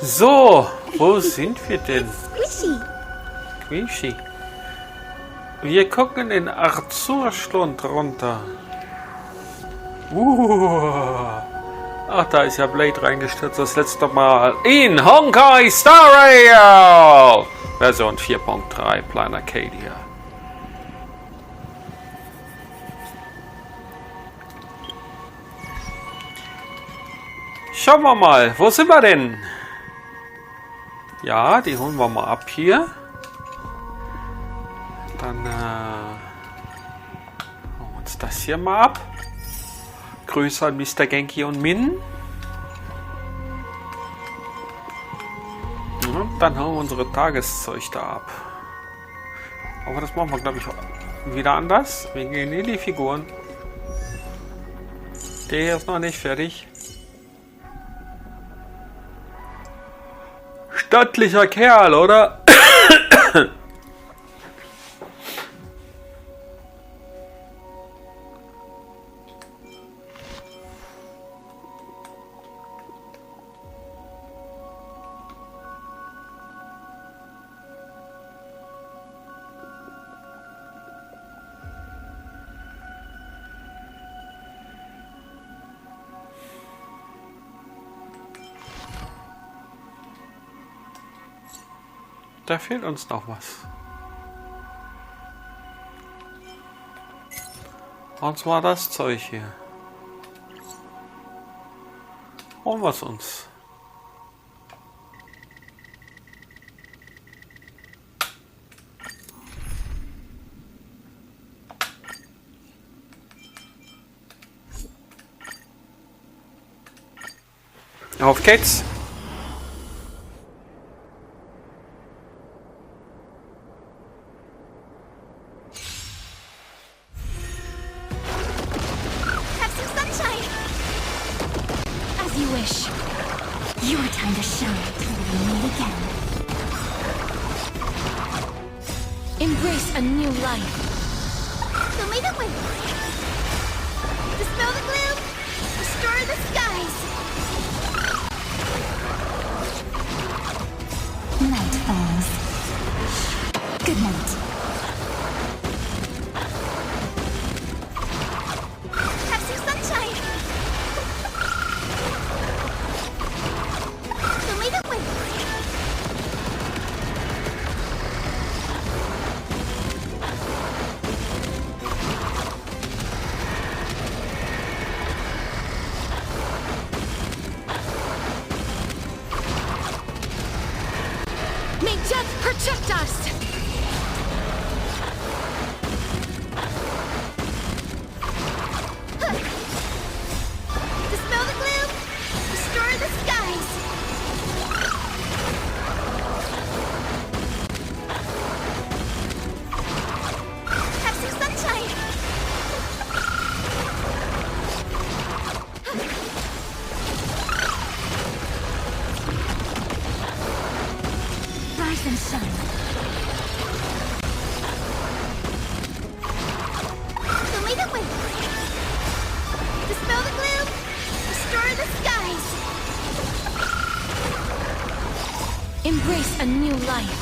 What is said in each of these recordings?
So, wo sind wir denn? Squishy. Squishy. Wir gucken in Arzurschlund runter. Ach, da ist ja Blade reingestürzt das letzte Mal. In Honkai Star Rail! Version 4.3 Planarcadia. Schauen wir mal, wo sind wir denn? Ja, die holen wir mal ab hier. Dann holen wir uns das hier mal ab. Grüße an Mr. Genki und Min. Und dann hauen wir unsere Tageszeug da ab. Aber das machen wir, glaube ich, wieder anders. Wir gehen in die Figuren. Der ist noch nicht fertig. Stattlicher Kerl, oder? Da fehlt uns noch was. Und zwar das Zeug hier. Und was uns? Auf geht's! Embrace a new life. Who made it win? Dispel the gloom. Restore the skies. Night falls. Good night. Have some sunshine. Who made it win? May death protect us! Dispel the gloom! Restore the skies! Have some sunshine! Rise and shine. Who made it win? Dispel the gloom. Restore the skies. Embrace a new life.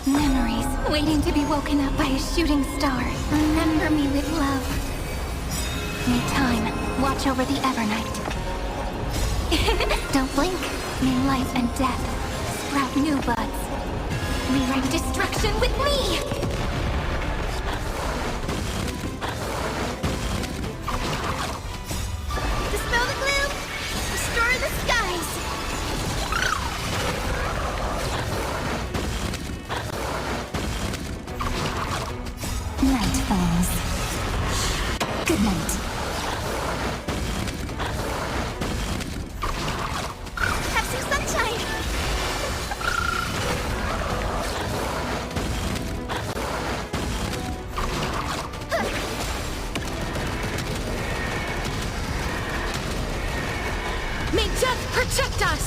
Memories waiting to be woken up by a shooting star. Remember me with love. May time watch over the Evernight. Don't blink. May life and death sprout new buds. Rewrite destruction with me! Dispel the gloom! Restore the skies! Night falls. Good night. Have some sunshine! May death protect us!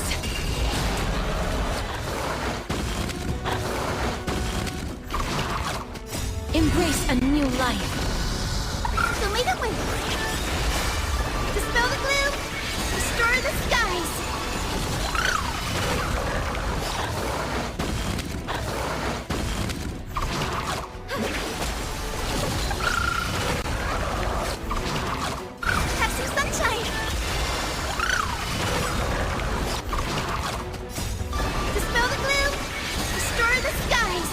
Embrace a new life. Who made it win? Dispel the gloom, destroy the skies. Have some sunshine. Dispel the gloom, destroy the skies.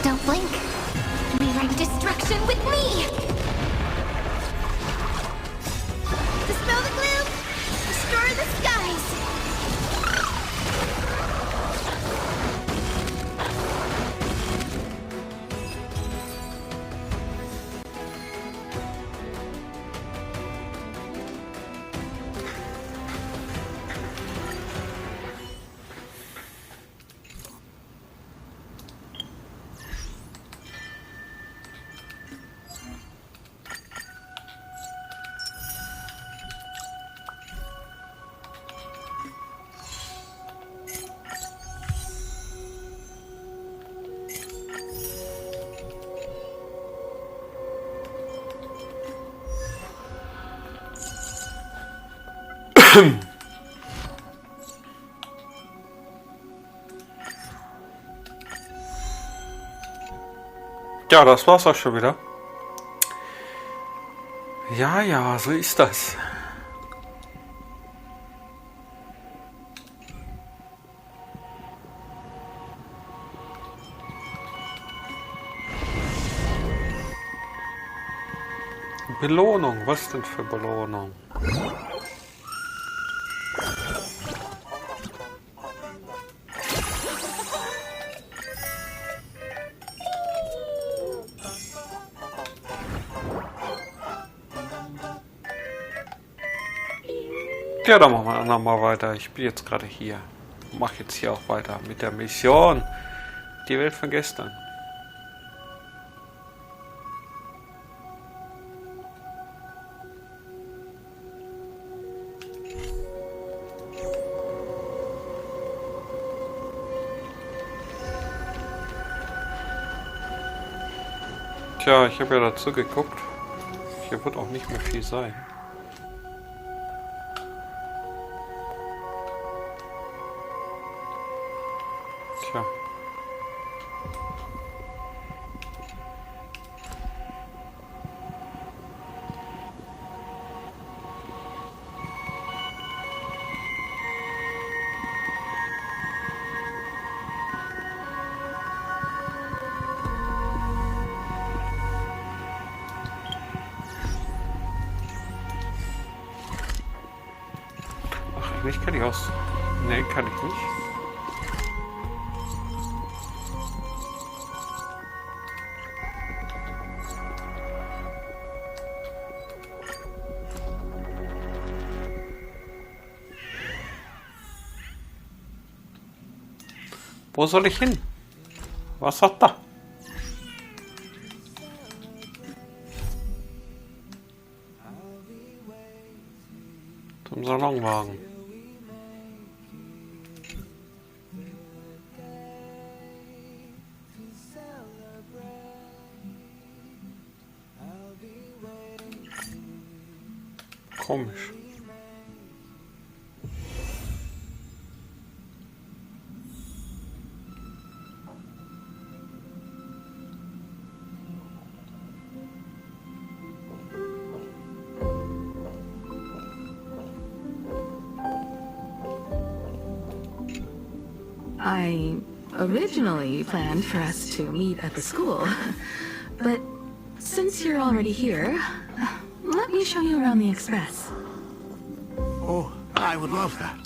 Don't blink. Rewrite destruction with me. Dispel the gloom. Destroy the skies. Ja, das war's auch schon wieder. Ja, ja, so ist das. Belohnung, was denn für Belohnung? Ja, dann machen wir ein andermal weiter. Ich bin jetzt gerade hier. Mache jetzt hier auch weiter mit der Mission. Die Welt von gestern. Tja, ich habe ja dazu geguckt. Hier wird auch nicht mehr viel sein. Tja. Ich kann ich aus. Ne, kann ich nicht. Wo soll ich hin? Was hat da? Zum Salonwagen. Komisch. I originally planned for us to meet at the school, but since you're already here, let me show you around the Express. Oh, I would love that.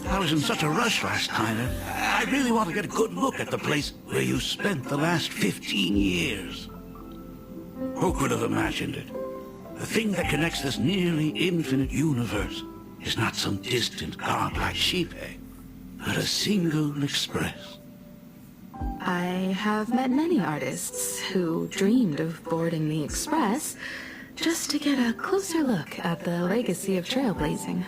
I was in such a rush last time. I really want to get a good look at the place where you spent the last 15 years. Who could have imagined it? The thing that connects this nearly infinite universe is not some distant god like SciFi, but a single express. I have met many artists who dreamed of boarding the Express just to get a closer look at the legacy of trailblazing.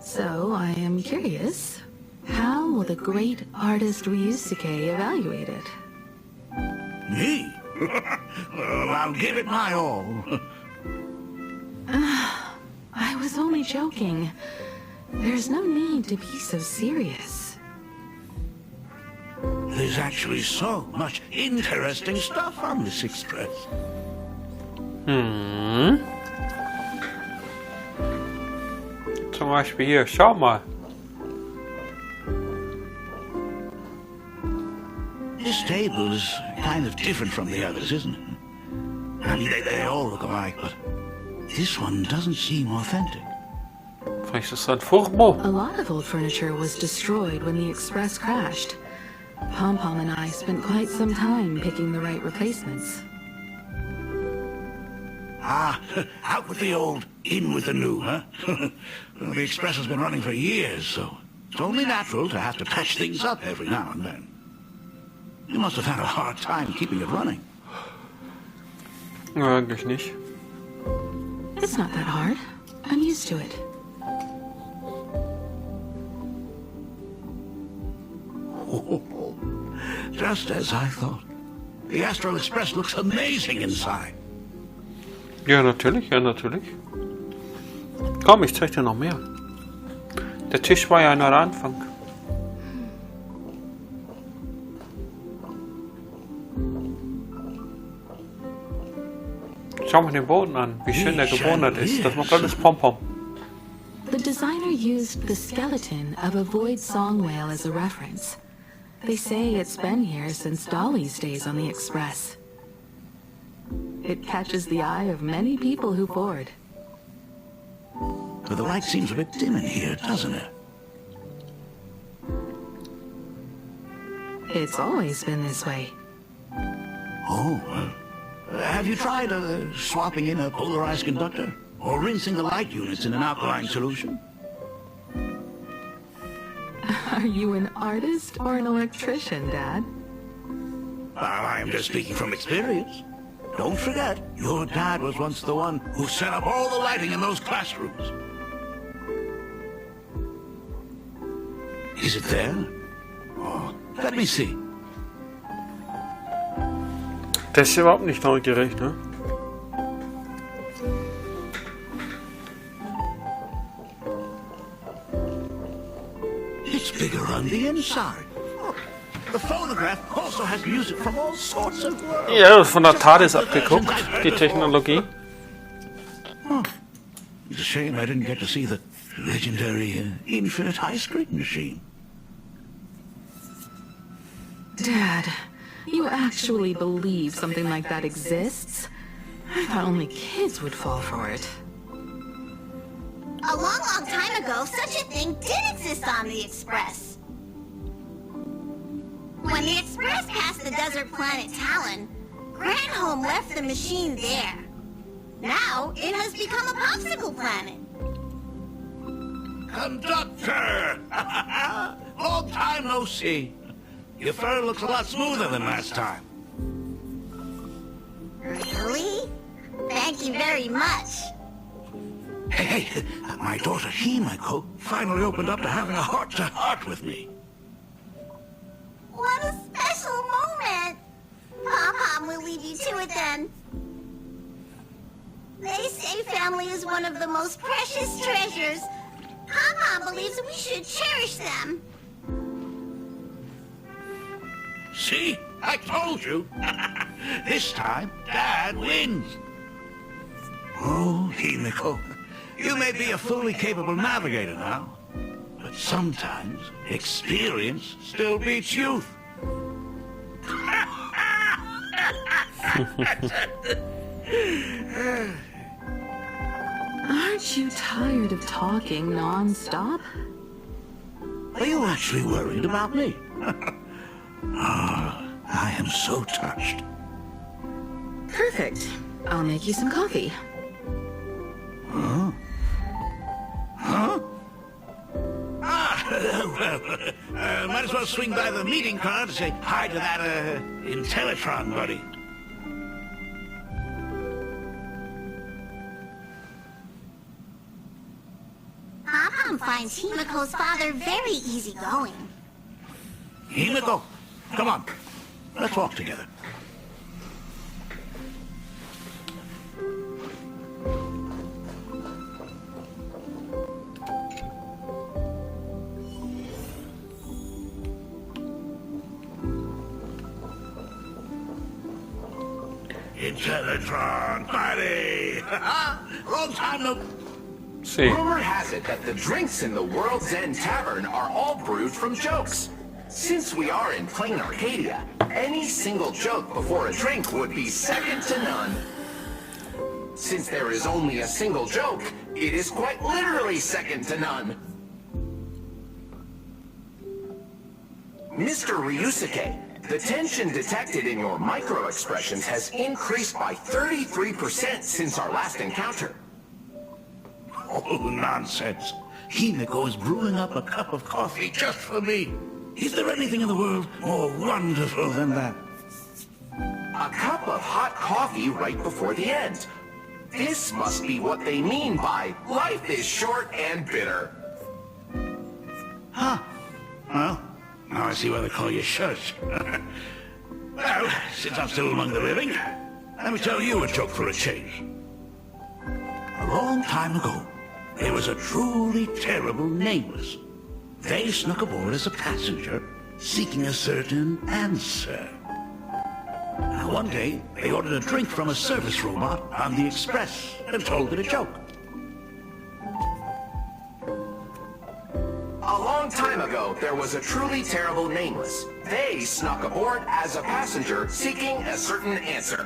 So I am curious, how will the great artist Ryusuke evaluate it? Me? Well, I'll give it my all. I was only joking. There's no need to be so serious. There's actually so much interesting stuff on this Express. Zum Beispiel hier, schau mal. This table is kind of different from the others, isn't it? I mean, they all look alike, but this one doesn't seem authentic. Vielleicht ist das ein Furbo. A lot of old furniture was destroyed when the Express crashed. Pom-Pom and I spent quite some time picking the right replacements. Ah, out with the old, in with the new, huh? Well, the Express has been running for years, so it's only natural to have to patch things up every now and then. You must have had a hard time keeping it running. Eigentlich nicht. It's not that hard. I'm used to it. Oh, just as I thought. The Astral Express looks amazing inside. Ja, natürlich, ja, natürlich. Komm, ich zeig dir noch mehr. Der Tisch war ja nur der Anfang. Schau mal den Boden an, wie schön der gebonert ist. Das macht alles Pom-Pom. The designer used the skeleton of a void song whale as a reference. They say it's been here since Dolly's days on the Express. It catches the eye of many people who board. But the light seems a bit dim in here, doesn't it? It's always been this way. Oh, have you tried swapping in a polarized conductor? Or rinsing the light units in an alkaline solution? Are you an artist or an electrician, Dad? I am just speaking from experience. Don't forget, your dad was once the one who set up all the lighting in those classrooms. Is it there? Oh, let me see. Der ist überhaupt nicht neugierig, ne? It's bigger on the inside. Oh, the phonograph also has music from all sorts of worlds. Ja, von der TARDIS abgeguckt, die Technologie. Oh, it's a shame I didn't get to see the legendary infinite high-screen machine. Dad, you actually believe something like that exists? I thought only kids would fall for it. A long, long time ago, such a thing did exist on the Express. When the Express passed the desert planet Talon, Granholm left the machine there. Now, it has become a popsicle planet. Conductor! Long time no see. Your fur looks a lot smoother than last time. Really? Thank you very much. Hey, my daughter Himeko finally opened up to having a heart-to-heart with me. What a special moment! Pom-Pom will leave you to it then. They say family is one of the most precious treasures. Pom-Pom believes we should cherish them. See? I told you. This time, Dad wins. Oh, Himeko, you may be a fully capable navigator now, but sometimes experience still beats youth. Aren't you tired of talking non-stop? Are you actually worried about me? Ah, I am so touched. Perfect. I'll make you some coffee. Huh? Huh? Ah, well, Might as well swing by the meeting car to say hi to that, Intellitron buddy. Pom finds Himiko's father very easygoing. Himiko, come on. Let's walk together. Intellitron buddy! Long time no... See. Rumor has it that the drinks in the World's End Tavern are all brewed from jokes. Since we are in Planarcadia, any single joke before a drink would be second to none. Since there is only a single joke, it is quite literally second to none. Mr. Ryusuke, the tension detected in your micro-expressions has increased by 33% since our last encounter. Oh, nonsense. Himiko is brewing up a cup of coffee just for me. Is there anything in the world more wonderful than that? A cup of hot coffee right before the end. This must be what they mean by life is short and bitter. Huh. Well, now I see why they call you Shush. Well, since I'm still among the living, let me tell you a joke for a change. A long time ago, there was a truly terrible nameless. They snuck aboard as a passenger, seeking a certain answer. Now, one day, they ordered a drink from a service robot on the express and told it a joke. A long time ago, there was a truly terrible nameless. They snuck aboard as a passenger, seeking a certain answer.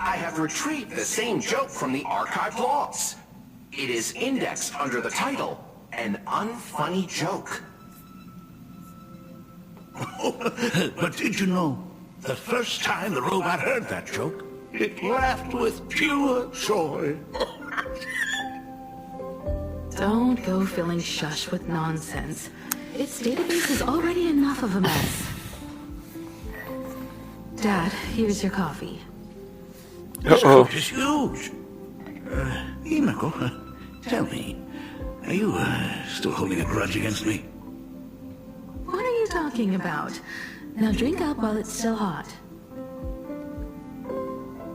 I have retrieved the same joke from the archived logs. It is indexed under the title, An Unfunny Joke. But did you know, the first time the robot heard that joke, it laughed with pure joy. Don't go filling Shush with nonsense. Its database is already enough of a mess. Dad, here's your coffee. This coat is huge. Himiko, tell me, are you still holding a grudge against me? What are you talking about? Now drink up while it's still hot.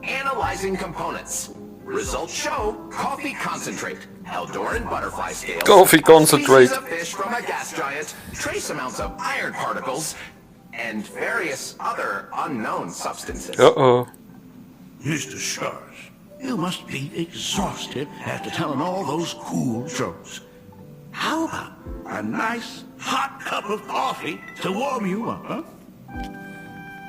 Analyzing components. Results show coffee concentrate, Eldoran butterfly scales, Coffee concentrate. species of fish from a gas giant, trace amounts of iron particles, and various other unknown substances. Mr. Shars, you must be exhausted after telling all those cool jokes. How about a nice hot cup of coffee to warm you up, huh?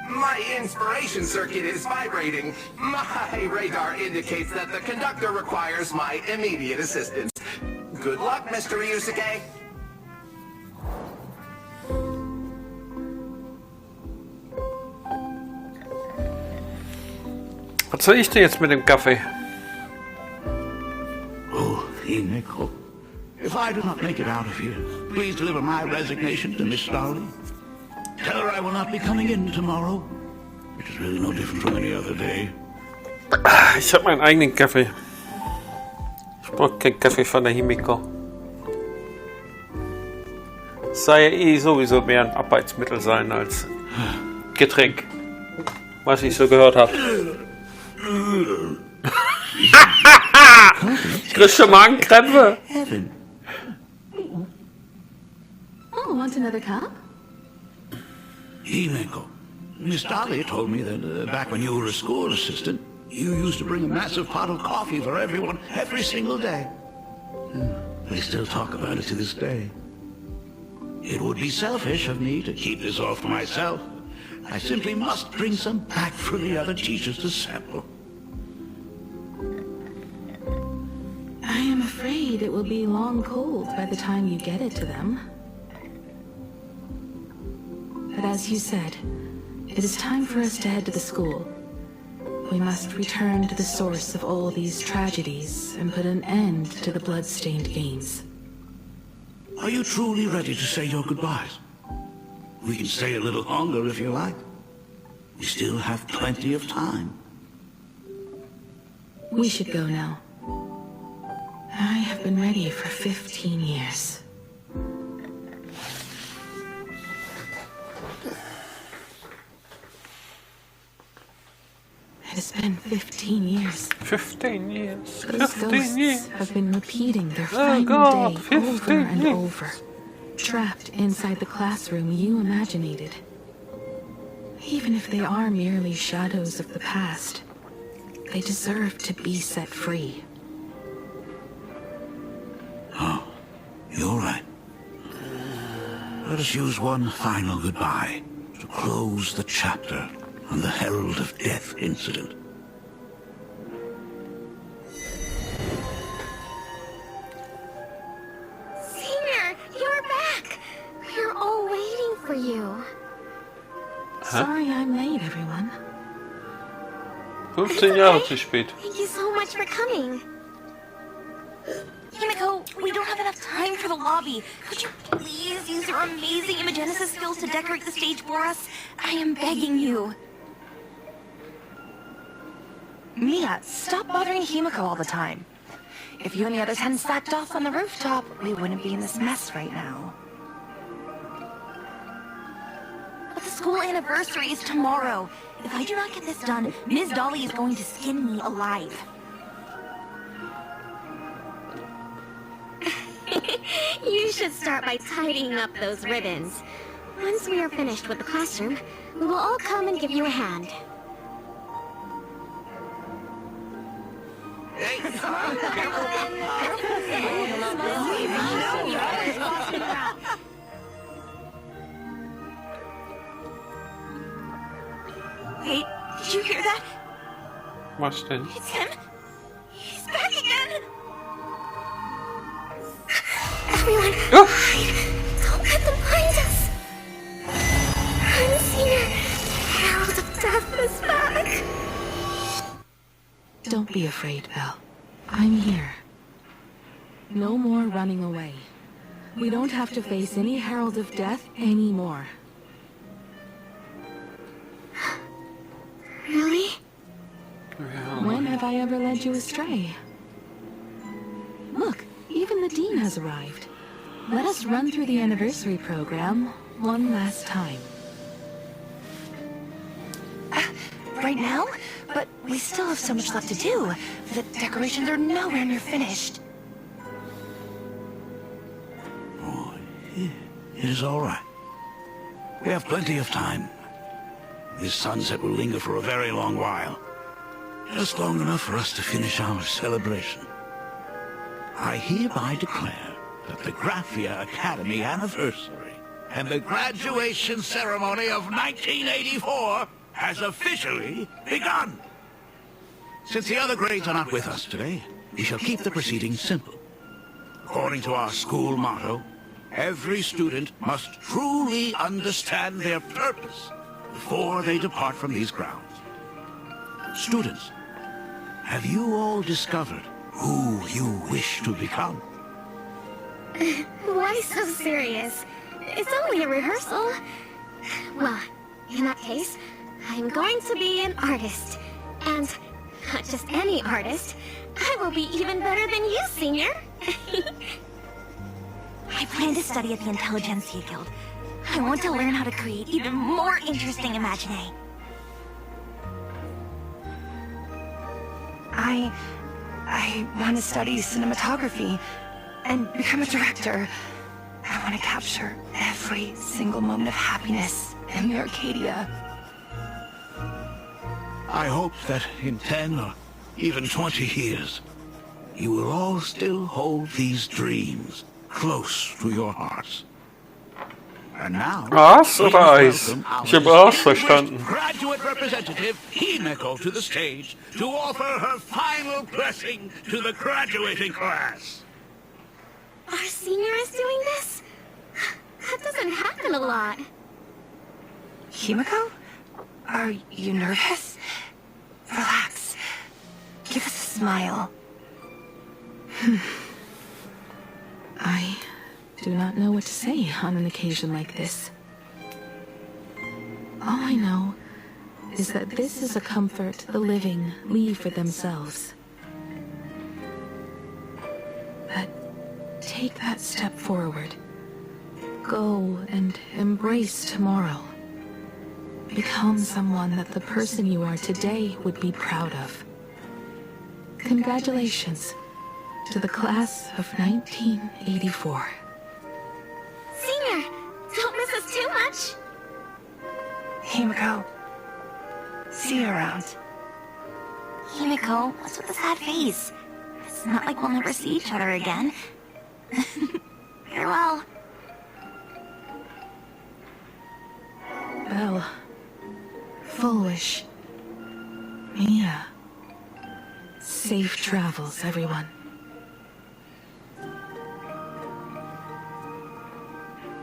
My inspiration circuit is vibrating. My radar indicates that the conductor requires my immediate assistance. Good luck, Mr. Ryusuke. Was soll ich denn jetzt mit dem Kaffee? Oh, Himiko, if I do not make it out of here, please deliver my resignation to Miss Dolly. Tell her I will not be coming in tomorrow, which is really no different from any other day. Ich habe meinen eigenen Kaffee. Ich brauche keinen Kaffee von der Himiko. Es sei ja eh sowieso mehr ein Arbeitsmittel sein als Getränk. Was ich so gehört habe. Kriegst du Magenkrämpfe? Heaven. Oh, want another cup? Himiko, Miss Dolly told me that back when you were a school assistant, you used to bring a massive pot of coffee for everyone every single day. They still talk about it to this day. It would be selfish of me to keep this all for myself. I simply must bring some back for the other teachers to sample. I am afraid it will be long cold by the time you get it to them. But as you said, it is time for us to head to the school. We must return to the source of all these tragedies and put an end to the blood-stained games. Are you truly ready to say your goodbyes? We can stay a little longer if you like. We still have plenty of time. We should go now. I have been ready for 15 years. It has been 15 years. 15 years. Those 15 ghosts years. have been repeating their Oh final God, day over 15 and years. over, trapped inside the classroom you imaginated. Even if they are merely shadows of the past, they deserve to be set free. Oh, you're right. Let us use one final goodbye to close the chapter on the Herald of Death incident. Senior, you're back! We're all waiting for you. Sorry I'm late, everyone. 15 Jahre zu spät. Thank you so much for coming. Himiko, we don't have enough time for the lobby. Could you please use your amazing Imagenesis skills to decorate the stage for us? I am begging you. Mia, stop bothering Himiko all the time. If you and the others hadn't slacked off on the rooftop, we wouldn't be in this mess right now. But the school anniversary is tomorrow. If I do not get this done, Ms. Dolly is going to skin me alive. You should start by tidying up those ribbons. Once we are finished with the classroom, we will all come and give you a hand. Wait, did you hear that? Was denn? It's him. He's back again. Everyone, Oh. don't let them find us. Run, Senior. Herald of Death is back. Don't be afraid, Belle. I'm here. No more running away. We don't have to face any Herald of Death anymore. Really? When have I ever led you astray? Look, even the Dean has arrived. Let us run through the anniversary program one last time. Right now? But we still have so much left to do. The decorations are nowhere near finished. Oh, it is all right. We have plenty of time. This sunset will linger for a very long while. Just long enough for us to finish our celebration. I hereby declare that the Graphia Academy anniversary and the graduation ceremony of 1984 has officially begun. Since the other grades are not with us today, we shall keep the proceedings simple. According to our school motto, every student must truly understand their purpose before they depart from these grounds. Students, have you all discovered who you wish to become? Why so serious? It's only a rehearsal. Well, in that case, I'm going to be an artist. And not just any artist. I will be even better than you, Senior. I plan to study at the Intelligentsia Guild. I want to learn how to create even more interesting imaginae. I want to study cinematography and become a director. I want to capture every single moment of happiness in the Arcadia. I hope that in 10 or even 20 years, you will all still hold these dreams close to your hearts. And now, Was please oder Eis? welcome our Ich habe Eis distinguished verstanden. graduate representative Himiko to the stage to offer her final blessing to the graduating class. Our Senior is doing this? That doesn't happen a lot. Himiko? Are you nervous? Relax. Give us a smile. I do not know what to say on an occasion like this. All I know is that this is a comfort the living leave for themselves. But take that step forward. Go and embrace tomorrow. Become someone that the person you are today would be proud of. Congratulations to the class of 1984. Senior, don't miss us too much. Himiko. See you around. Himiko, what's with the sad face? It's not like we'll never see each other again. Farewell. Belle. Full wish. Mia. Safe travels, everyone.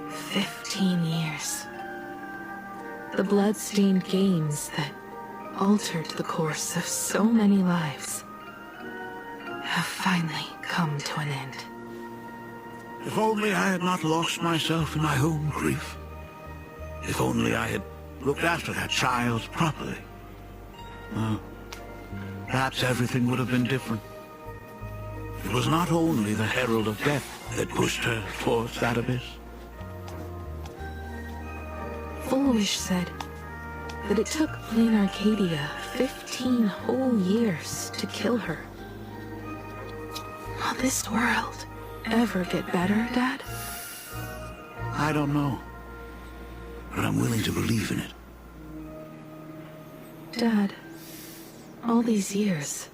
"15 years. The blood-stained games that altered the course of so many lives have finally come to an end." If only I had not lost myself in my own grief. If only I had looked after that child properly. Well, perhaps everything would have been different. It was not only the herald of death that pushed her towards that abyss. Fullwish said that it took Planarcadia 15 whole years to kill her. Will this world ever get better, Dad? I don't know, but I'm willing to believe in it. Dad, all these years,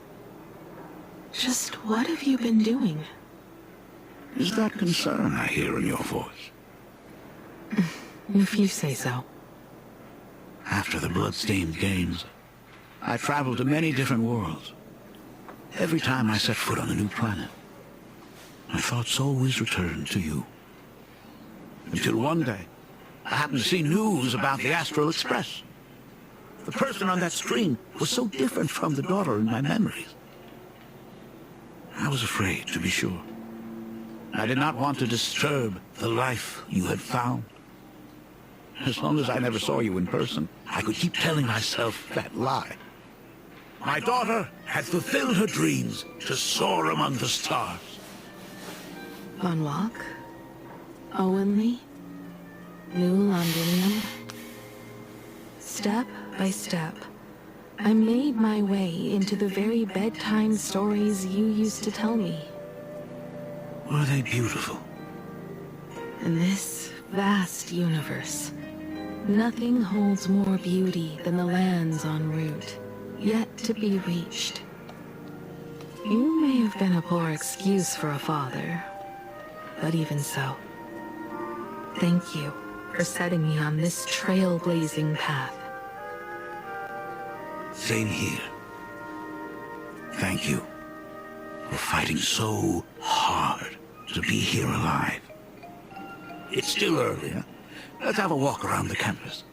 just what have you been doing? Is that concern I hear in your voice? If you say so. After the blood-stained games, I traveled to many different worlds. Every time I set foot on a new planet, my thoughts always returned to you. Until one day, I happened to see news about the Astral Express. The person on that screen was so different from the daughter in my memories. I was afraid, to be sure. I did not want to disturb the life you had found. As long as I never saw you in person, I could keep telling myself that lie. My daughter had fulfilled her dreams to soar among the stars. Von Walk? Owenly? New Londinium? Step by step, I made my way into the very bedtime stories you used to tell me. Were they beautiful? In this vast universe, nothing holds more beauty than the lands en route, yet to be reached. You may have been a poor excuse for a father, but even so, thank you for setting me on this trailblazing path. Same here. Thank you for fighting so hard to be here alive. It's still early, huh? Let's have a walk around the campus.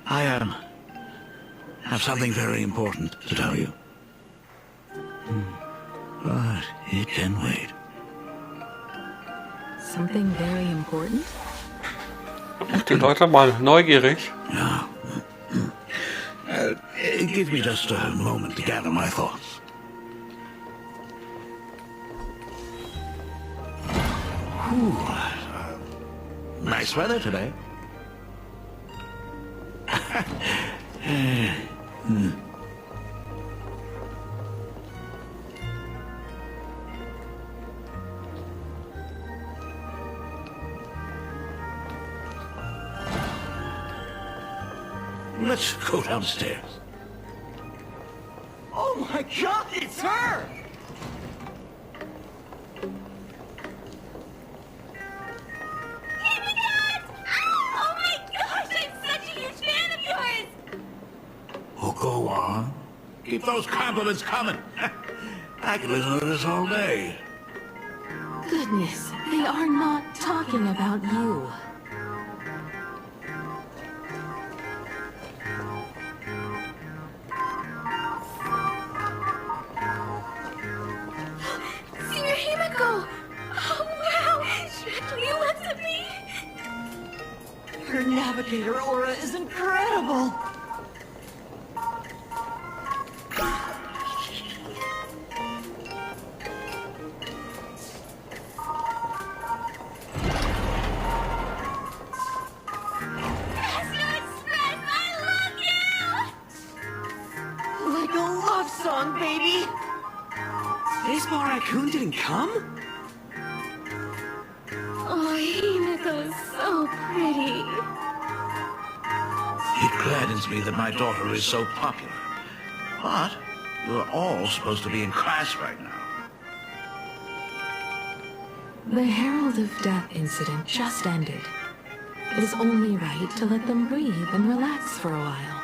I have something very important to tell you. But it can wait. Something very important? Mach die Leute mal neugierig. Now, give me just a moment to gather my thoughts. Nice weather today. Let's go downstairs. Oh my god, it's her! Oh my gosh, I'm such a huge fan of yours! Oh, go on. Keep those compliments coming. I could listen to this all day. Goodness, they are not talking about you. Senior Himiko! Navigator aura is incredible! Like a love song, baby! Baseball Raccoon didn't come? Oh, Himiko is so pretty. It gladdens me that my daughter is so popular. But you're all supposed to be in class right now. The Herald of Death incident just ended. It is only right to let them breathe and relax for a while.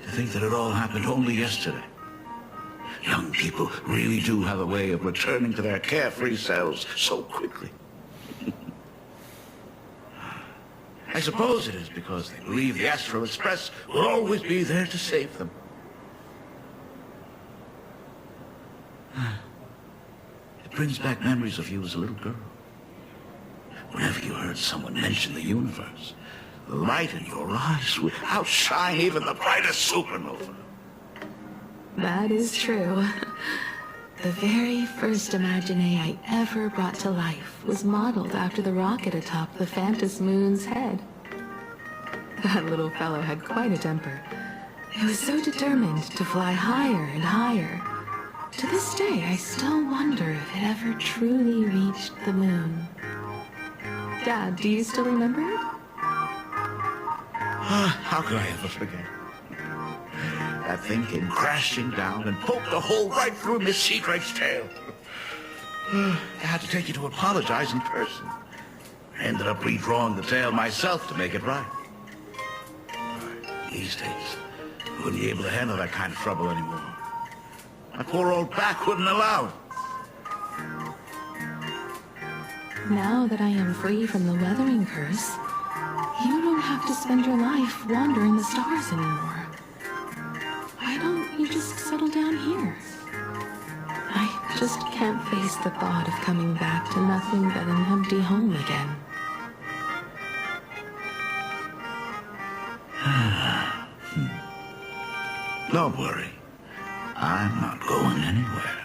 To think that it all happened only yesterday. Young people really do have a way of returning to their carefree selves so quickly. I suppose it is because they believe the Astral Express will always be there to save them. It brings back memories of you as a little girl. Whenever you heard someone mention the universe, the light in your eyes would outshine even the brightest supernova. That is true. The very first Imagine I ever brought to life was modeled after the rocket atop the Phantom Moon's head. That little fellow had quite a temper. It was so determined to fly higher and higher. To this day, I still wonder if it ever truly reached the moon. Dad, do you still remember it? How could I ever forget? That thing came crashing down and poked a hole right through Miss Sheedrake's tail. I had to take you to apologize in person. I ended up redrawing the tail myself to make it right. These days, I wouldn't be able to handle that kind of trouble anymore. My poor old back wouldn't allow it. Now that I am free from the weathering curse, you don't have to spend your life wandering the stars anymore. Why don't you just settle down here? I just can't face the thought of coming back to nothing but an empty home again. Don't worry. I'm not going anywhere.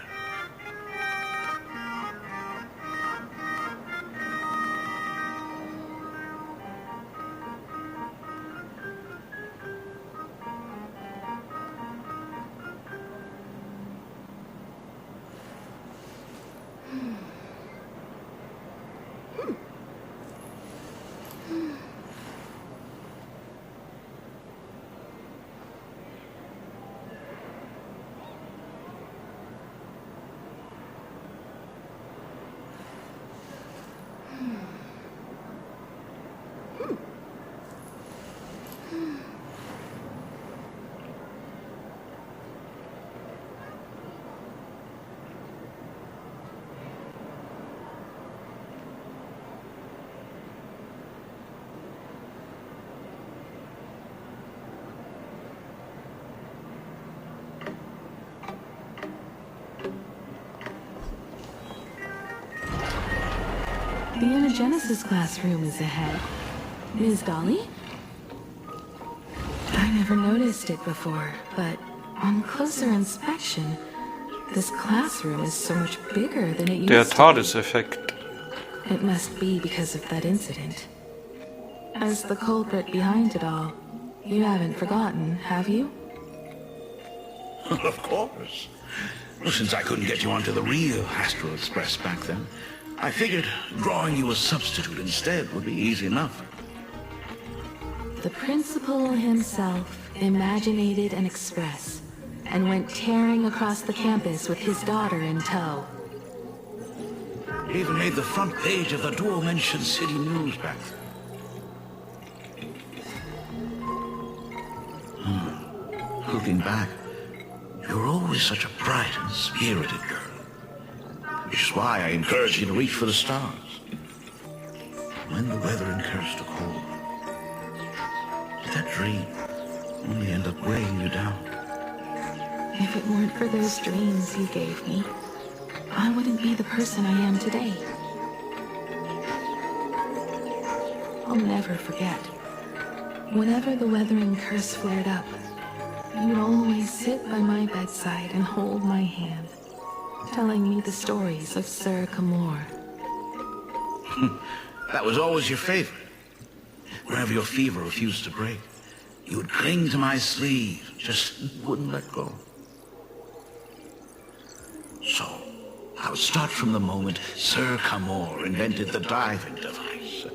The Anagenesis classroom is ahead. Ms. Dolly? I never noticed it before, but on closer inspection, this classroom is so much bigger than it used Der to be. Todeseffekt. It must be because of that incident. As the culprit behind it all, you haven't forgotten, have you? Of course. Well, since I couldn't get you onto the real Astral Express back then, I figured drawing you a substitute instead would be easy enough. The principal himself imaginated an express and went tearing across the campus with his daughter in tow. He even made the front page of the Dual-Mention City News back then. Looking back, you were always such a bright and spirited girl. Which is why I encourage you to reach for the stars. When the weather incurs to cold, did that dream only end up weighing you down? If it weren't for those dreams you gave me, I wouldn't be the person I am today. I'll never forget. Whenever the weathering curse flared up, you would always sit by my bedside and hold my hand, telling me the stories of Sir Kamor. That was always your favorite. Whenever your fever refused to break, you would cling to my sleeve, just wouldn't let go. So, I would start from the moment Sir Kamor invented the diving device,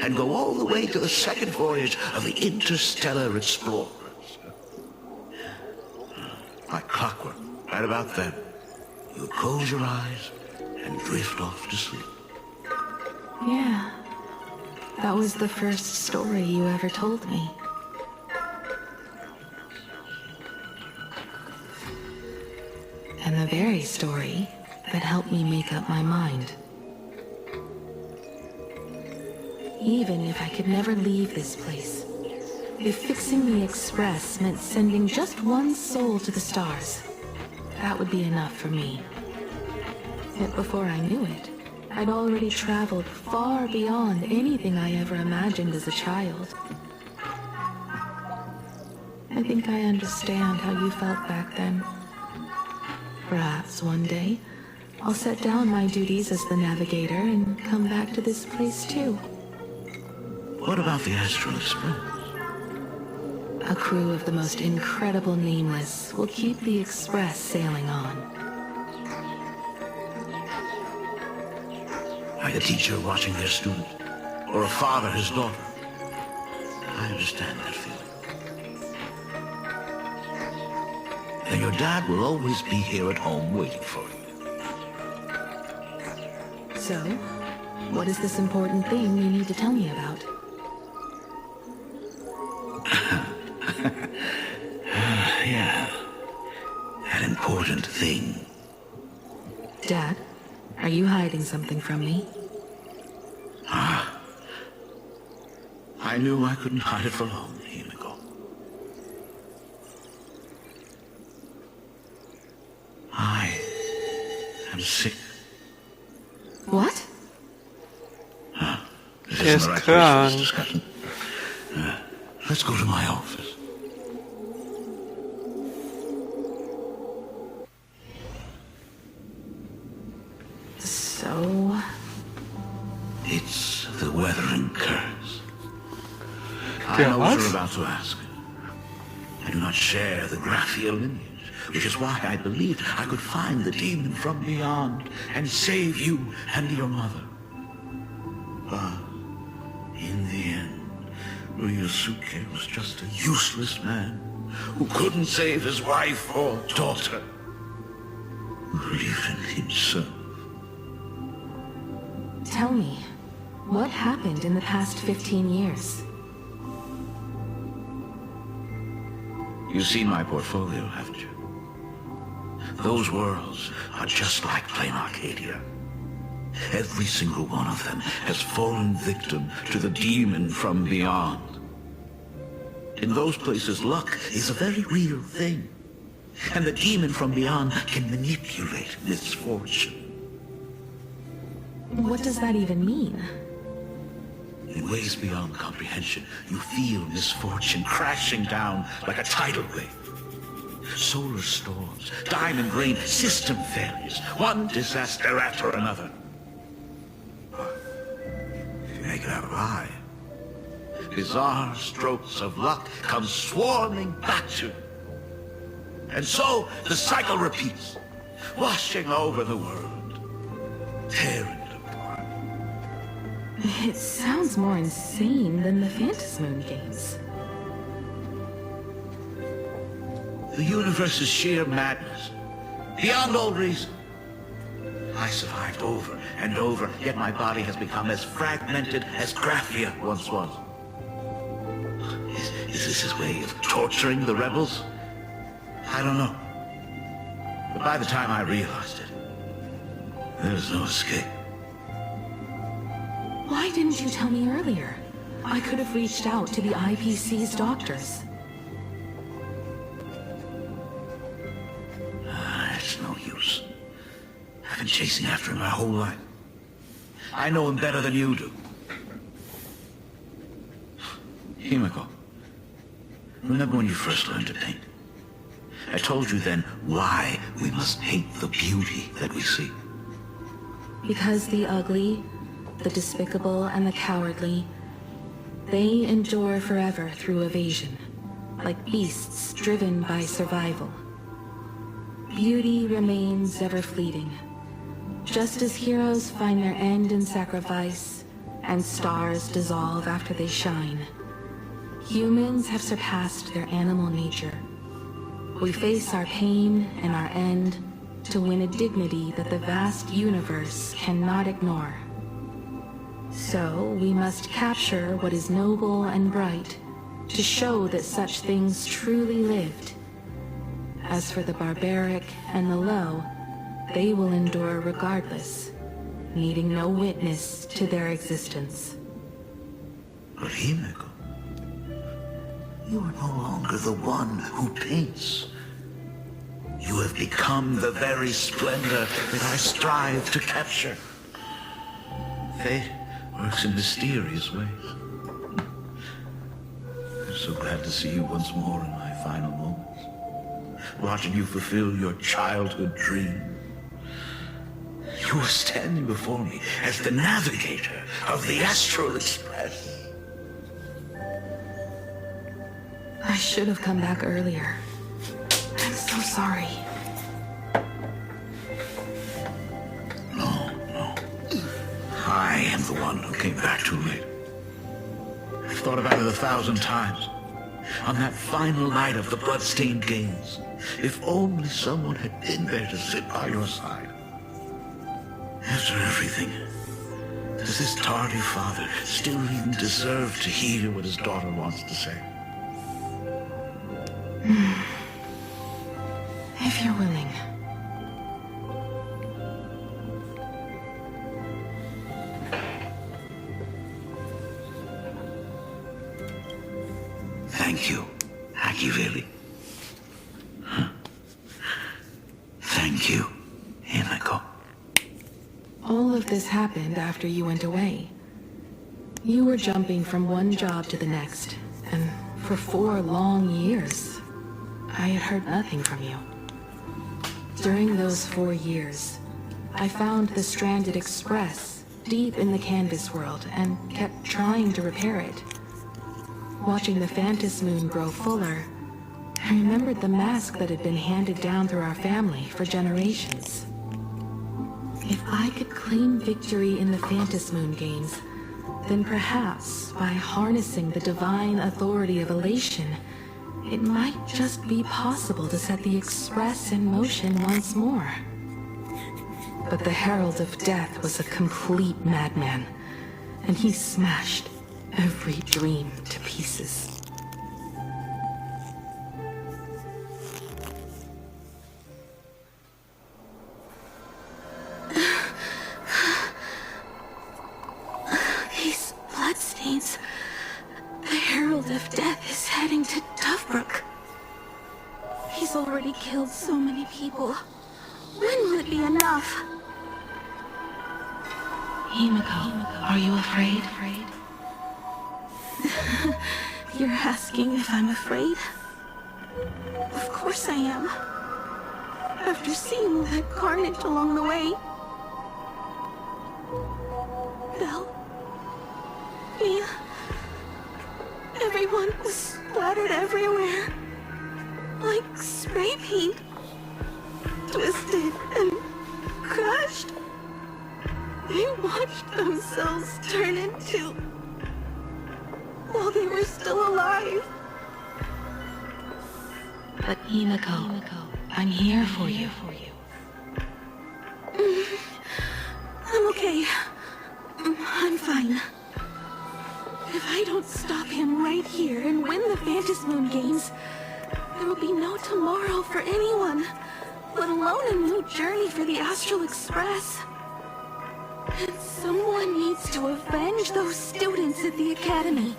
and go all the way to the second voyage of the interstellar explorers. Like clockwork, right about then, you would close your eyes and drift off to sleep. Yeah, that was the first story you ever told me. And the very story that helped me make up my mind. Even if I could never leave this place, if fixing the express meant sending just one soul to the stars, that would be enough for me. Yet before I knew it, I'd already traveled far beyond anything I ever imagined as a child. I think I understand how you felt back then. Perhaps one day, I'll set down my duties as the navigator and come back to this place too. What about the Astral Express? A crew of the most incredible nameless will keep the express sailing on. Like a teacher watching their student, or a father his daughter. I understand that feeling. And your dad will always be here at home waiting for you. So, what is this important thing you need to tell me about? Yeah, an important thing. Dad, are you hiding something from me? I knew I couldn't hide it for long, Himiko. I am sick. What? This Er isn't ist the right place for this krank. discussion. Let's go to my office. So... It's the weathering curse. I Der know what was? you're about to ask. I do not share the Graphia lineage, which is why I believed I could find the demon from beyond and save you and your mother. But in the end, Ryusuke was just a useless man who couldn't save his wife or daughter, or even himself. Tell me, what happened in the past 15 years? You've seen my portfolio, haven't you? Those worlds are just like Planarcadia. Every single one of them has fallen victim to the demon from beyond. In those places, luck is a very real thing. And the demon from beyond can manipulate misfortune. What does that even mean? In ways beyond comprehension, you feel misfortune crashing down like a tidal wave. Solar storms, diamond rain, system failures, one disaster after another. If you make it out alive, bizarre strokes of luck come swarming back to you. And so the cycle repeats, washing over the world, tearing it apart. It sounds more insane than the Phantasmoon games. The universe is sheer madness, beyond all reason. I survived over and over, yet my body has become as fragmented as Graphia once was. Is this his way of torturing the rebels? I don't know. But by the time I realized it, there was no escape. Why didn't you tell me earlier? I could have reached out to the IPC's doctors. It's no use. I've been chasing after him my whole life. I know him better than you do. Himiko, remember when you first learned to paint? I told you then why we must hate the beauty that we see. Because the ugly, the despicable, and the cowardly, they endure forever through evasion, like beasts driven by survival. Beauty remains ever fleeting, just as heroes find their end in sacrifice, and stars dissolve after they shine. Humans have surpassed their animal nature. We face our pain and our end to win a dignity that the vast universe cannot ignore. So we must capture what is noble and bright to show that such things truly lived. As for the barbaric and the low, they will endure regardless, needing no witness to their existence. But Himiko, you are no longer the one who paints. You have become the very splendor that I strive to capture. Fate works in mysterious ways. I'm so glad to see you once more in my final moments, watching you fulfill your childhood dream. You are standing before me as the navigator of the Astral Express. I should have come back earlier. I'm so sorry. No. I am the one who came back too late. I've thought about it 1,000 times. On that final night of the blood-stained games, if only someone had been there to sit by your side. After everything, does this tardy father still even deserve to hear what his daughter wants to say? If you're willing. Thank you, Akiveli. Thank you, Himiko. All of this happened after you went away. You were jumping from one job to the next, and for 4 long years, I had heard nothing from you. During those 4 years, I found the stranded express deep in the canvas world and kept trying to repair it. Watching the Phantas moon grow fuller, I remembered the mask that had been handed down through our family for generations. If I could claim victory in the Phantas moon games, then perhaps by harnessing the divine authority of elation, it might just be possible to set the Express in motion once more. But the Herald of Death was a complete madman, and he smashed every dream to pieces. These bloodstains. The Herald of Death is heading to Tufbrook. He's already killed so many people. When will it be enough? Himiko, are you afraid? You're asking if I'm afraid? Of course I am. After seeing that carnage along the way. Belle, Mia, everyone was splattered everywhere. Like spray paint. Twisted and crushed. They watched themselves turn into... while they were still alive. But Himiko, I'm here for you. I'm okay. I'm fine. If I don't stop him right here and win the Phantas Moon games, there will be no tomorrow for anyone, let alone a new journey for the Astral Express. And someone needs to avenge those students at the Academy.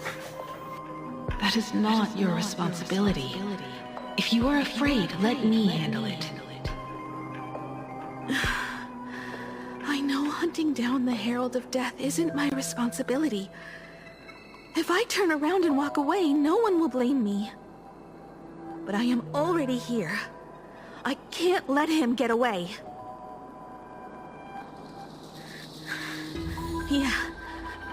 That is not your responsibility. If you are afraid, let me handle it. I know hunting down the Herald of Death isn't my responsibility. If I turn around and walk away, no one will blame me. But I am already here. I can't let him get away. Yeah,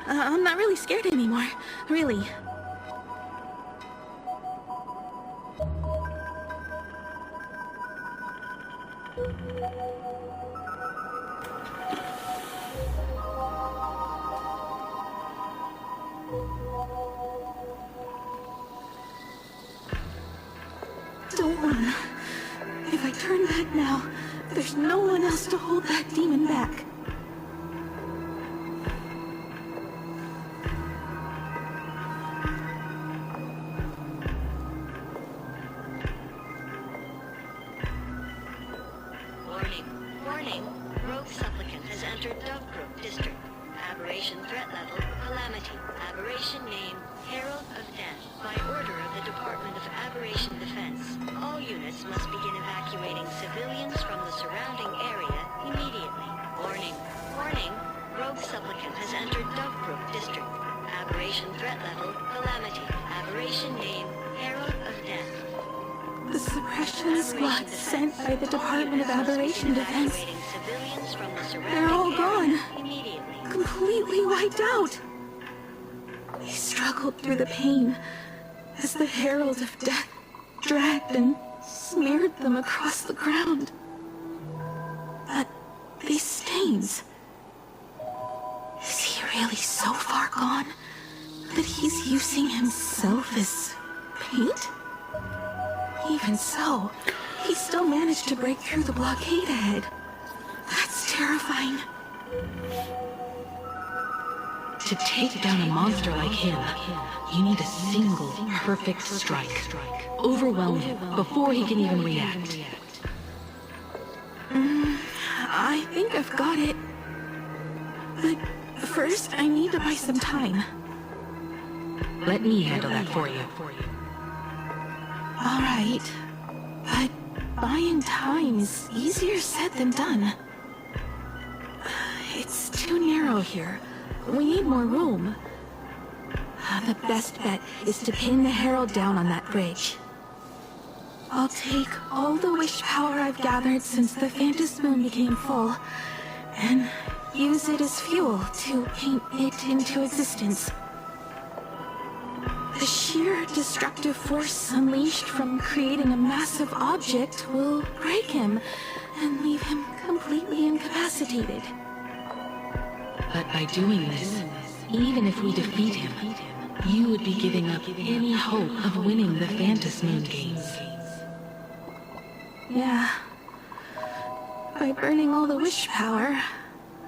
I'm not really scared anymore, really. Don't run. If I turn back now, there's no one else to hold that demon back. Warning. Rogue supplicant has entered Dovebrook District. Aberration threat level, calamity. Aberration name, Herald of Death. By order of the Department of Aberration Defense, all units must begin evacuating civilians from the surrounding area immediately. Warning. Rogue supplicant has entered Dovebrook District. Aberration threat level, calamity. Aberration name, Herald of Death. The suppression squad sent by the Department of Aberration Defense. They're all gone. Completely wiped out. They struggled through the pain as the Herald of Death dragged and smeared them across the ground. But these stains... Is he really so far gone that he's using himself as paint? Even so, he still managed to break through the blockade ahead. That's terrifying. To take down a monster like him, you need a single perfect strike. Overwhelm him before he can even react. I think I've got it. But first, I need to buy some time. Let me handle that for you. All right, but buying time is easier said than done. It's too narrow here. We need more room. The best bet is to pin the Herald down on that bridge. I'll take all the wish power I've gathered since the Phantom Moon became full, and use it as fuel to paint it into existence. The sheer destructive force unleashed from creating a massive object will break him and leave him completely incapacitated. But by doing this, even if we defeat him, you would be giving up any hope of winning the Phantom Moon games. Yeah. By burning all the wish power,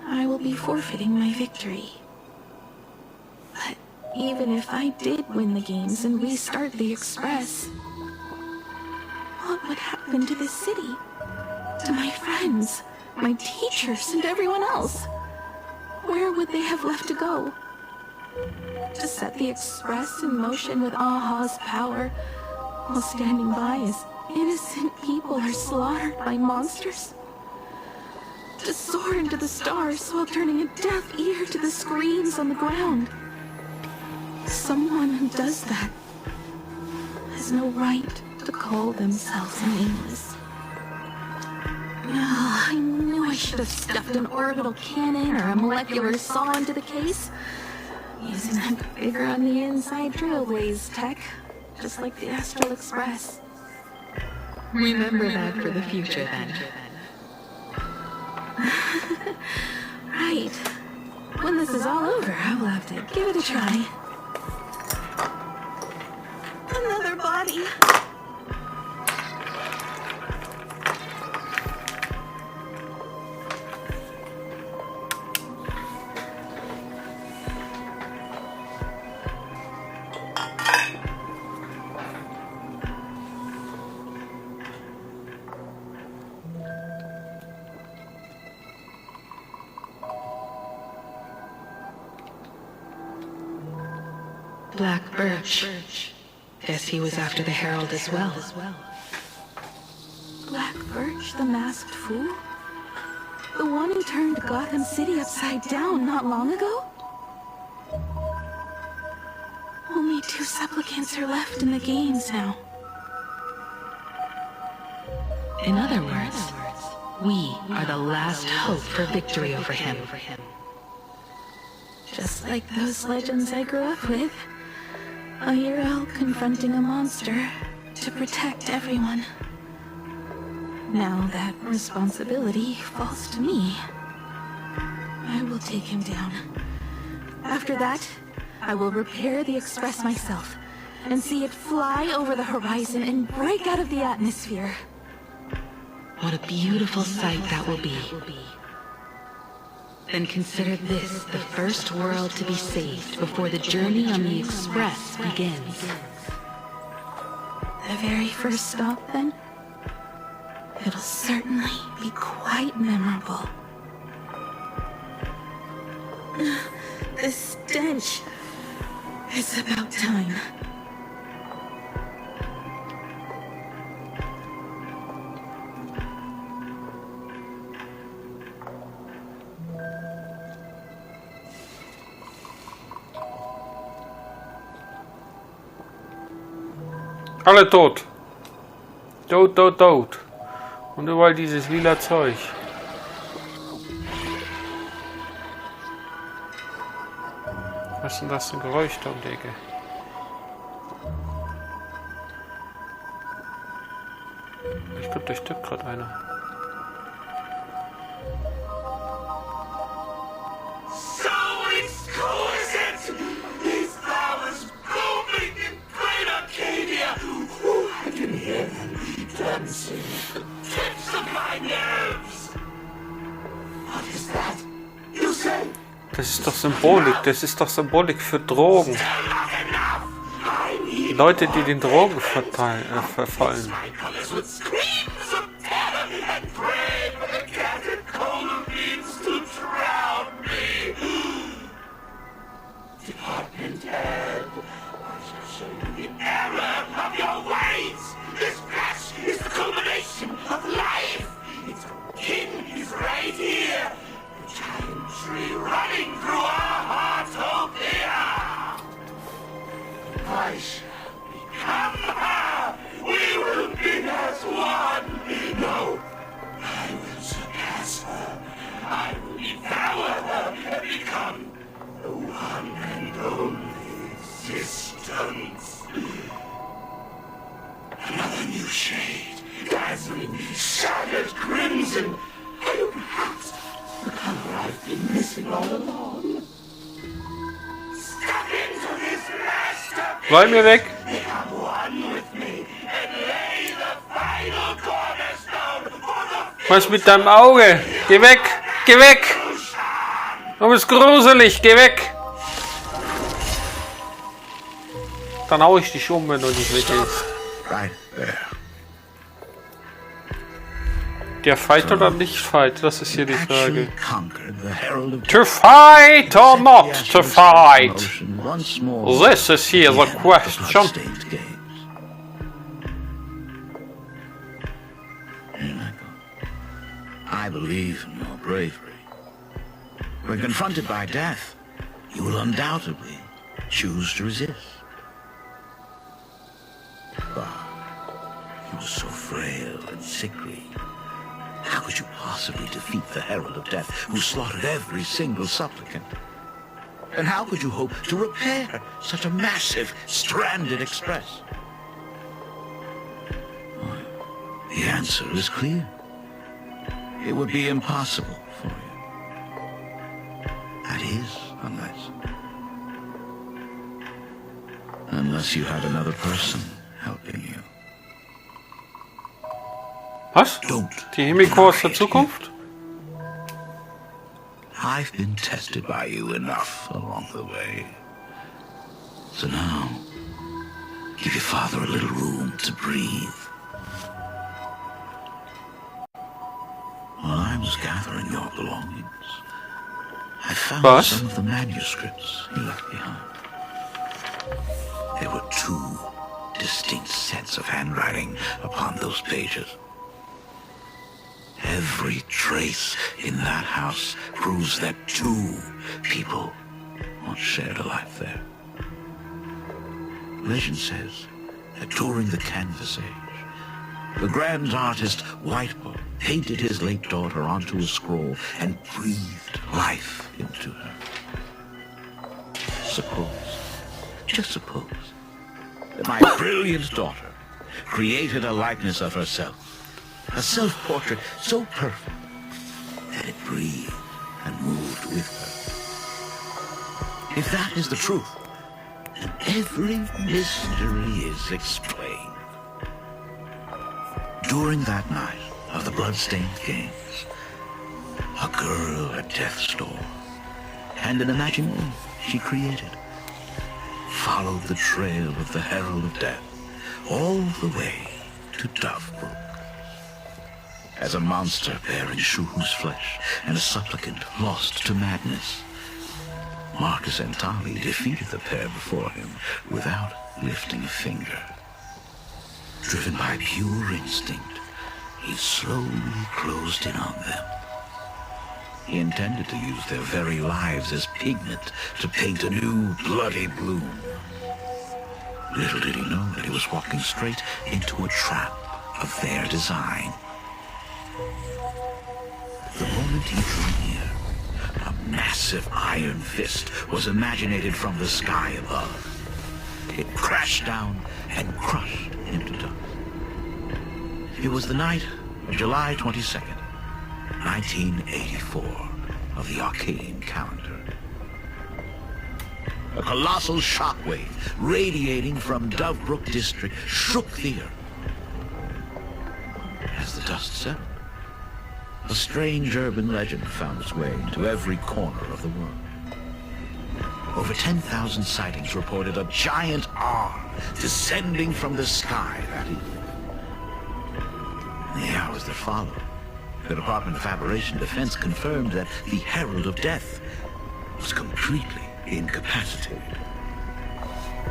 I will be forfeiting my victory. But even if I did win the games and restart the Express, what would happen to this city? To my friends, my teachers, and everyone else? Where would they have left to go? To set the Express in motion with Aha's power, while standing by as innocent people are slaughtered by monsters? To soar into the stars while turning a deaf ear to the screams on the ground? Someone who does that has no right to call themselves nameless. Oh, I knew I should have stuffed an orbital cannon or a molecular saw into the case. Using that bigger on the inside Trailblaze tech, just like the Astral Express. Remember that for the future, then. Right. When this is all over, I will have to give it a try. Another body. Black Birch. Guess he was after the Herald as well. Black Birch, the masked fool? The one who turned Gotham City upside down not long ago? 2 supplicants are left in the games now. In other words, we are the last hope for victory over him. Just like those legends I grew up with. A hero confronting a monster to protect everyone. Now that responsibility falls to me. I will take him down. After that, I will repair the Express myself and see it fly over the horizon and break out of the atmosphere. What a beautiful sight that will be. Then consider this the first world to be saved before the journey on the Express begins. The very first stop, then? It'll certainly be quite memorable. The stench. It's about time. Alle tot. Tot, tot, tot. Und überall dieses lila Zeug. Was ist denn das für ein Geräusch da um die Ecke? Ich glaube, da stirbt gerade einer. So exquisite! These flowers blooming in Planarcadia! I can hear them dancing. Tips of my nerves! What is that? You say? Das ist doch Symbolik. Das ist doch Symbolik für Drogen. Leute, die den Drogen verfallen. Department head, I shall show you the error of your ways. This clash is the culmination of life. Its king is right here. The giant tree running through our heartopia. I shall become her. We will be as one. No, I will surpass her. I will devour her and become the one and only existence. Another new shade, dazzling, shattered crimson. Are you perhaps the color I've been missing all along? Step into this masterpiece. Bleib mir weg. Become one with me and lay the final cornerstone for the Was mit deinem Auge? Geh weg! Geh weg! Du bist gruselig! Geh weg! Dann hau ich dich um, wenn du nicht weggehst. right there. Der fight oder nicht fight? Das ist hier die Frage. Conquered the herald of To fight or not to fight? This is here the question. I believe in your bravery. When confronted by death, you will undoubtedly choose to resist. But you were so frail and sickly. How could you possibly defeat the Herald of Death, who slaughtered every single supplicant? And how could you hope to repair such a massive, stranded express? Well, the answer is clear. It would be impossible for you. That is, unless you had another person helping you. Was? Die Himiko aus der Zukunft? I've been tested by you enough along the way. So now, give your father a little room to breathe. While I was gathering your belongings, I found some of the manuscripts he left behind. There were 2 distinct sets of handwriting upon those pages. Every trace in that house proves that 2 people once shared a life there. Legend says that during the Canvas Age, the grand artist Whitebow painted his late daughter onto a scroll and breathed life into her. Suppose, just suppose, that my brilliant daughter created a likeness of herself, a self-portrait so perfect that it breathed and moved with her. If that is the truth, then every mystery is explained. During that night of the blood-stained games, a girl at death's door, and an imaginary she created, followed the trail of the Herald of Death all the way to Dovebrook. As a monster bearing Shuhu's flesh and a supplicant lost to madness, Marcus and Tali defeated the pair before him without lifting a finger. Driven by pure instinct, he slowly closed in on them. He intended to use their very lives as pigment to paint a new bloody bloom. Little did he know that he was walking straight into a trap of their design. The moment he drew near, a massive iron fist was imaginated from the sky above. It crashed down and crushed into dust. It was the night of July 22nd, 1984, of the Arcadian calendar. A colossal shockwave radiating from Dovebrook district shook the earth. As the dust settled, a strange urban legend found its way into every corner of the world. Over 10,000 sightings reported a giant arm descending from the sky that evening. In the hours that followed, the Department of Aberration Defense confirmed that the Herald of Death was completely incapacitated.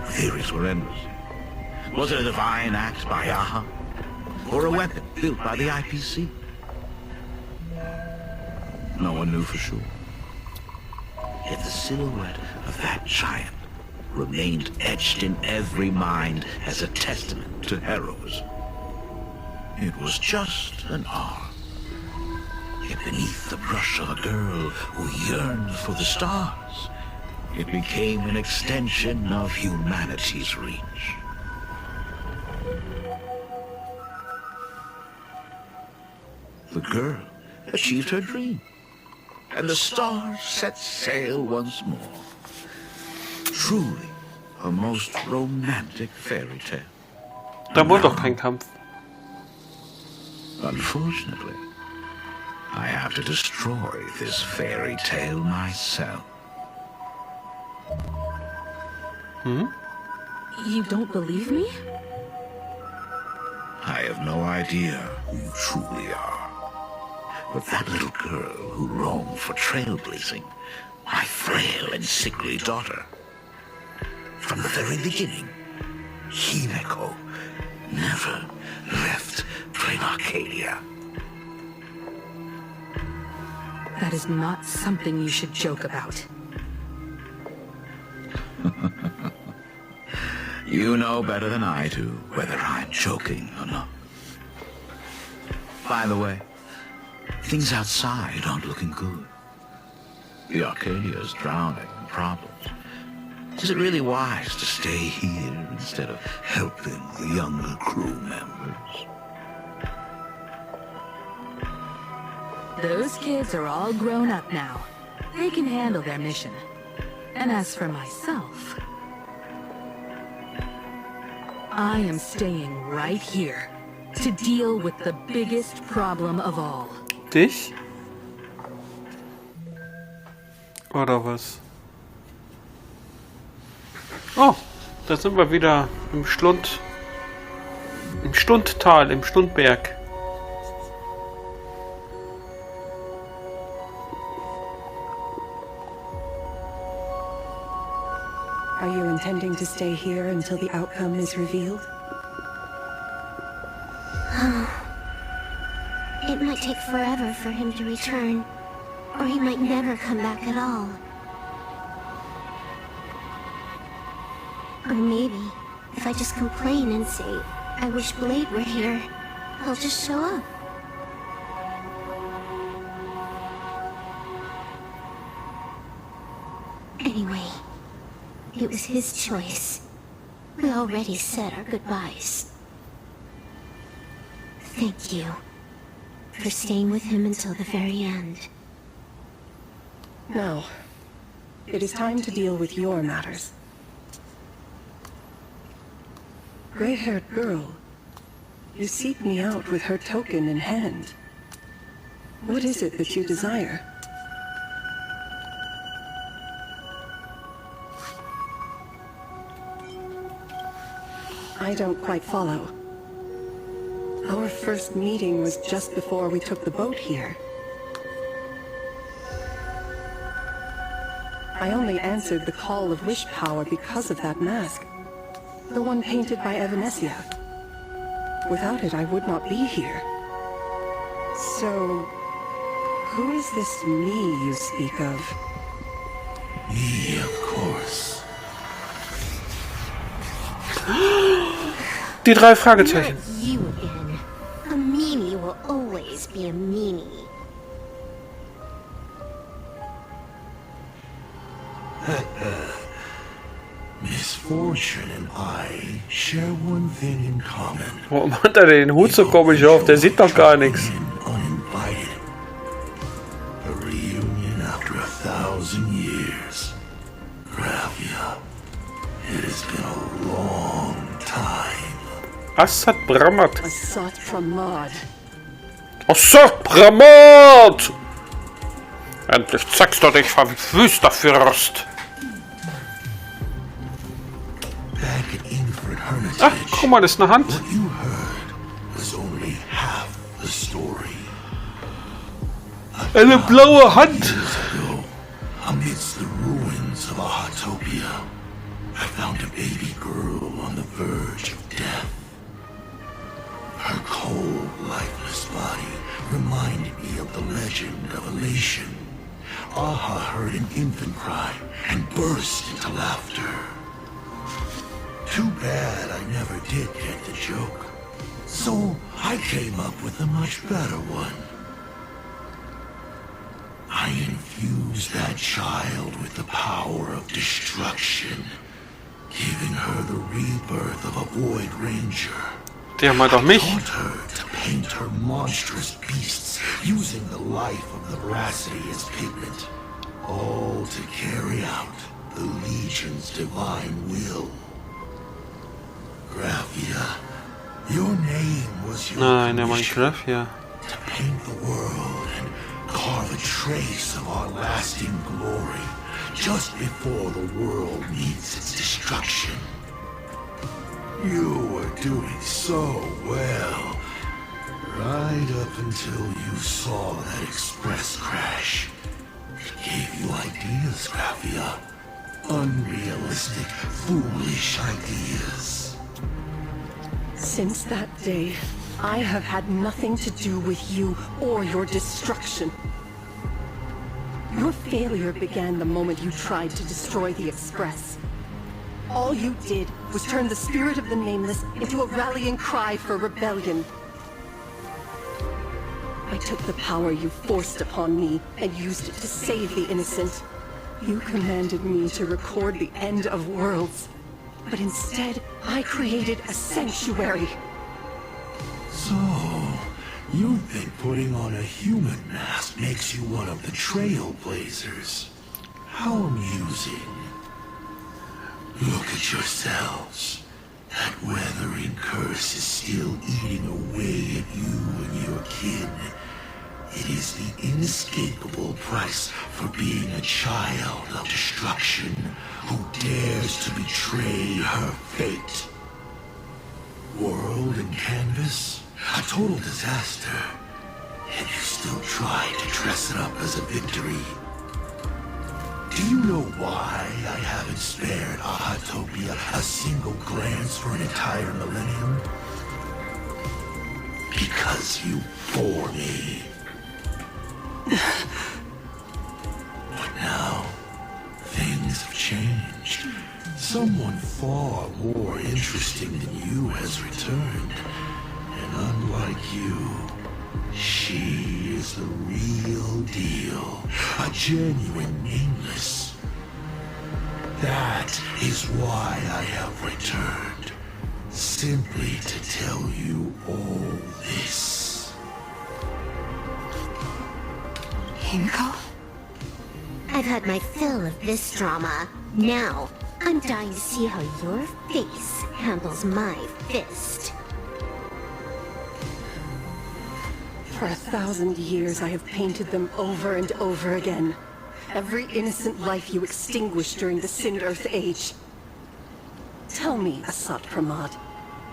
Theories were endless. Was it a divine act by Yaha? Or a weapon built by the IPC? No one knew for sure. Yet the silhouette of that giant remained etched in every mind as a testament to heroism. It was just an arm. Yet beneath the brush of a girl who yearned for the stars, it became an extension of humanity's reach. The girl achieved her dream, and the stars set sail once more. Truly a most romantic fairy tale. Da wurde doch kein Kampf. Unfortunately, I have to destroy this fairy tale myself. You don't believe me? I have no idea who you truly are. But that little girl who roamed for trailblazing, my frail and sickly daughter. From the very beginning, Himeko never left Planarcadia. That is not something you should joke about. You know better than I do whether I'm joking or not. By the way, things outside aren't looking good. The Arcadia is drowning in problems. Is it really wise to stay here instead of helping the younger crew members? Those kids are all grown up now. They can handle their mission. And as for myself, I am staying right here to deal with the biggest problem of all. Dich? Oder was? Oh, da sind wir wieder im Stundtal, im Stundberg. Are you intending to stay here until the outcome is revealed? It might take forever for him to return, or he might never come back at all. Or maybe If I just complain and say, I wish Blade were here, he'll just show up. Anyway, it was his choice. We already said our goodbyes. Thank you for staying with him until the very end. Now, it is time to deal with your matters. Gray-haired girl, you seek me out with her token in hand. What is it that you desire? I don't quite follow. Our first meeting was just before we took the boat here. I only answered the call of wish power because of that mask. The one painted by Evanesia. Without it, I would not be here. So, who is this me you speak of? Me, of course. Die 3 Fragezeichen. Not you again. A meanie will always be a meanie. Misfortune and I share one thing in common. Warum hat er den Hut so komisch auf? Der sieht doch gar nichts. Uninvited. A reunion after 1,000 years. Gravia. It has been a long time. Assad Bramat. Assad Pramad. Assad Bramat! Endlich zeigst du dich, Wüsterfürst. Ach, guck mal, das ist eine Hand. What you heard was only half the story. Eine blaue Hand. Ago, amidst the ruins of Ahatopia, I found a baby girl on the verge of death. Her cold, lifeless body reminded me of the legend of Elation. Aha heard an infant cry and burst into laughter. Too bad I never did get the joke. So I came up with a much better one. I infused that child with the power of destruction, giving her the rebirth of a Void Ranger. Der meint doch mich. I taught her to paint her monstrous beasts using the life of the veracity as pigment, all to carry out the Legion's divine will. Graphia, your name was your Nein, der meint mission Graphia. to paint the world and carve a trace of our lasting glory just before the world meets its destruction. You were doing so well, right up until you saw that express crash. It gave you ideas, Graphia. Unrealistic, foolish ideas. Since that day, I have had nothing to do with you or your destruction. Your failure began the moment you tried to destroy the Express. All you did was turn the spirit of the Nameless into a rallying cry for rebellion. I took the power you forced upon me and used it to save the innocent. You commanded me to record the end of worlds. But instead, I created a sanctuary. So, you think putting on a human mask makes you one of the trailblazers? How amusing. Look at yourselves. That weathering curse is still eating away at you and your kin. It is the inescapable price for being a child of destruction who dares to betray her fate. World and canvas, a total disaster. And you still try to dress it up as a victory. Do you know why I haven't spared Ahatopia a single glance for an entire millennium? Because you bore me. But now, things have changed. Someone far more interesting than you has returned. And unlike you, she is the real deal. A genuine nameless. That is why I have returned. Simply to tell you all this. Himiko? I've had my fill of this drama. Now, I'm dying to see how your face handles my fist. For 1,000 years, I have painted them over and over again. Every innocent life you extinguished during the Sind Earth Age. Tell me, Asat Pramad,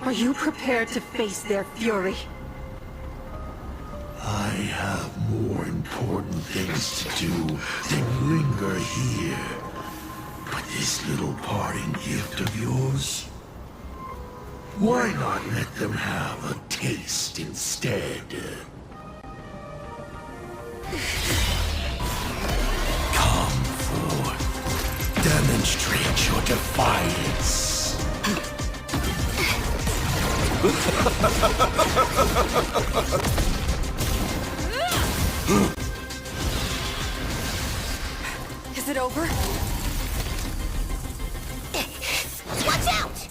are you prepared to face their fury? I have more important things to do than linger here. But this little parting gift of yours, why not let them have a taste instead? Come forth. Demonstrate your defiance. Is it over? Watch out!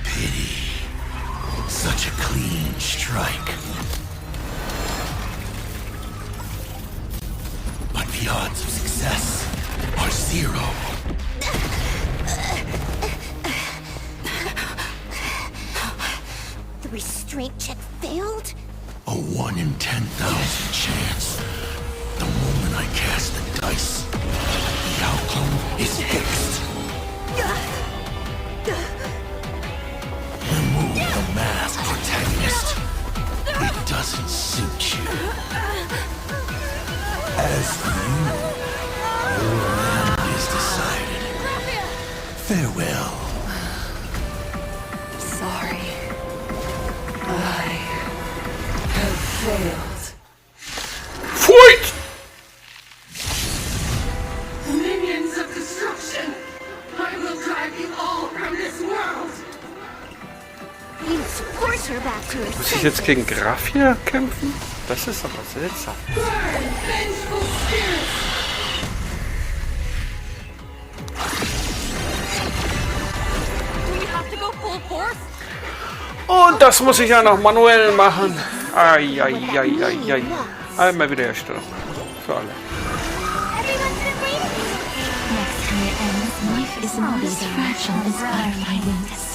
Pity. Such a clean strike. But the odds of success are 0. The restraint check failed? A 1 in 10,000 chance. The moment I cast the dice, the outcome is fixed. Remove the mask, protagonist. It doesn't suit you. As for you, your end is decided. Farewell. Sorry. I have failed. Fight! Minions of destruction! I will drive you all from this world! You force her back to her Muss ich jetzt gegen Graphia kämpfen? Das ist aber seltsam. Vengeful spirits! Do we have to go full force? Und das muss ich ja noch manuell machen. Ai. Einmal Wiederherstellung. Für alle. Next time it ends, life isn't always fragile as butterfly wings.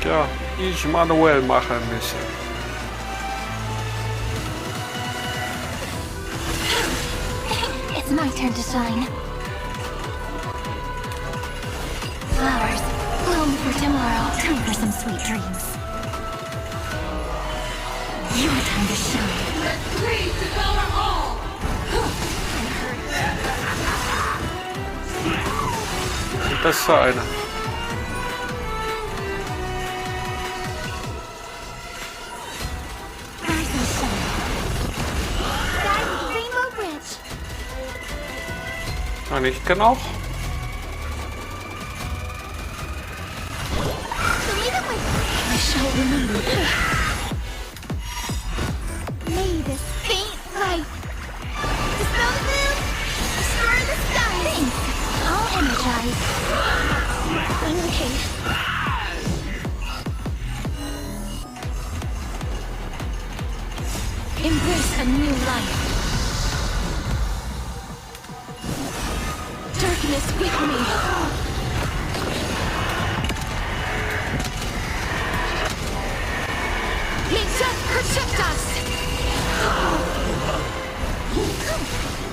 Ja, ich manuell mache ein bisschen. It's my turn to shine. Flowers, bloom for tomorrow. Time for some sweet dreams. Your time to shine. Let's please devour all! Das war einer. Na, nicht genau. I shall remember. May this faint light dispel the gloom, destroy the skies. I'll energize. Okay. Embrace a new life. Darkness with me. May death protect us!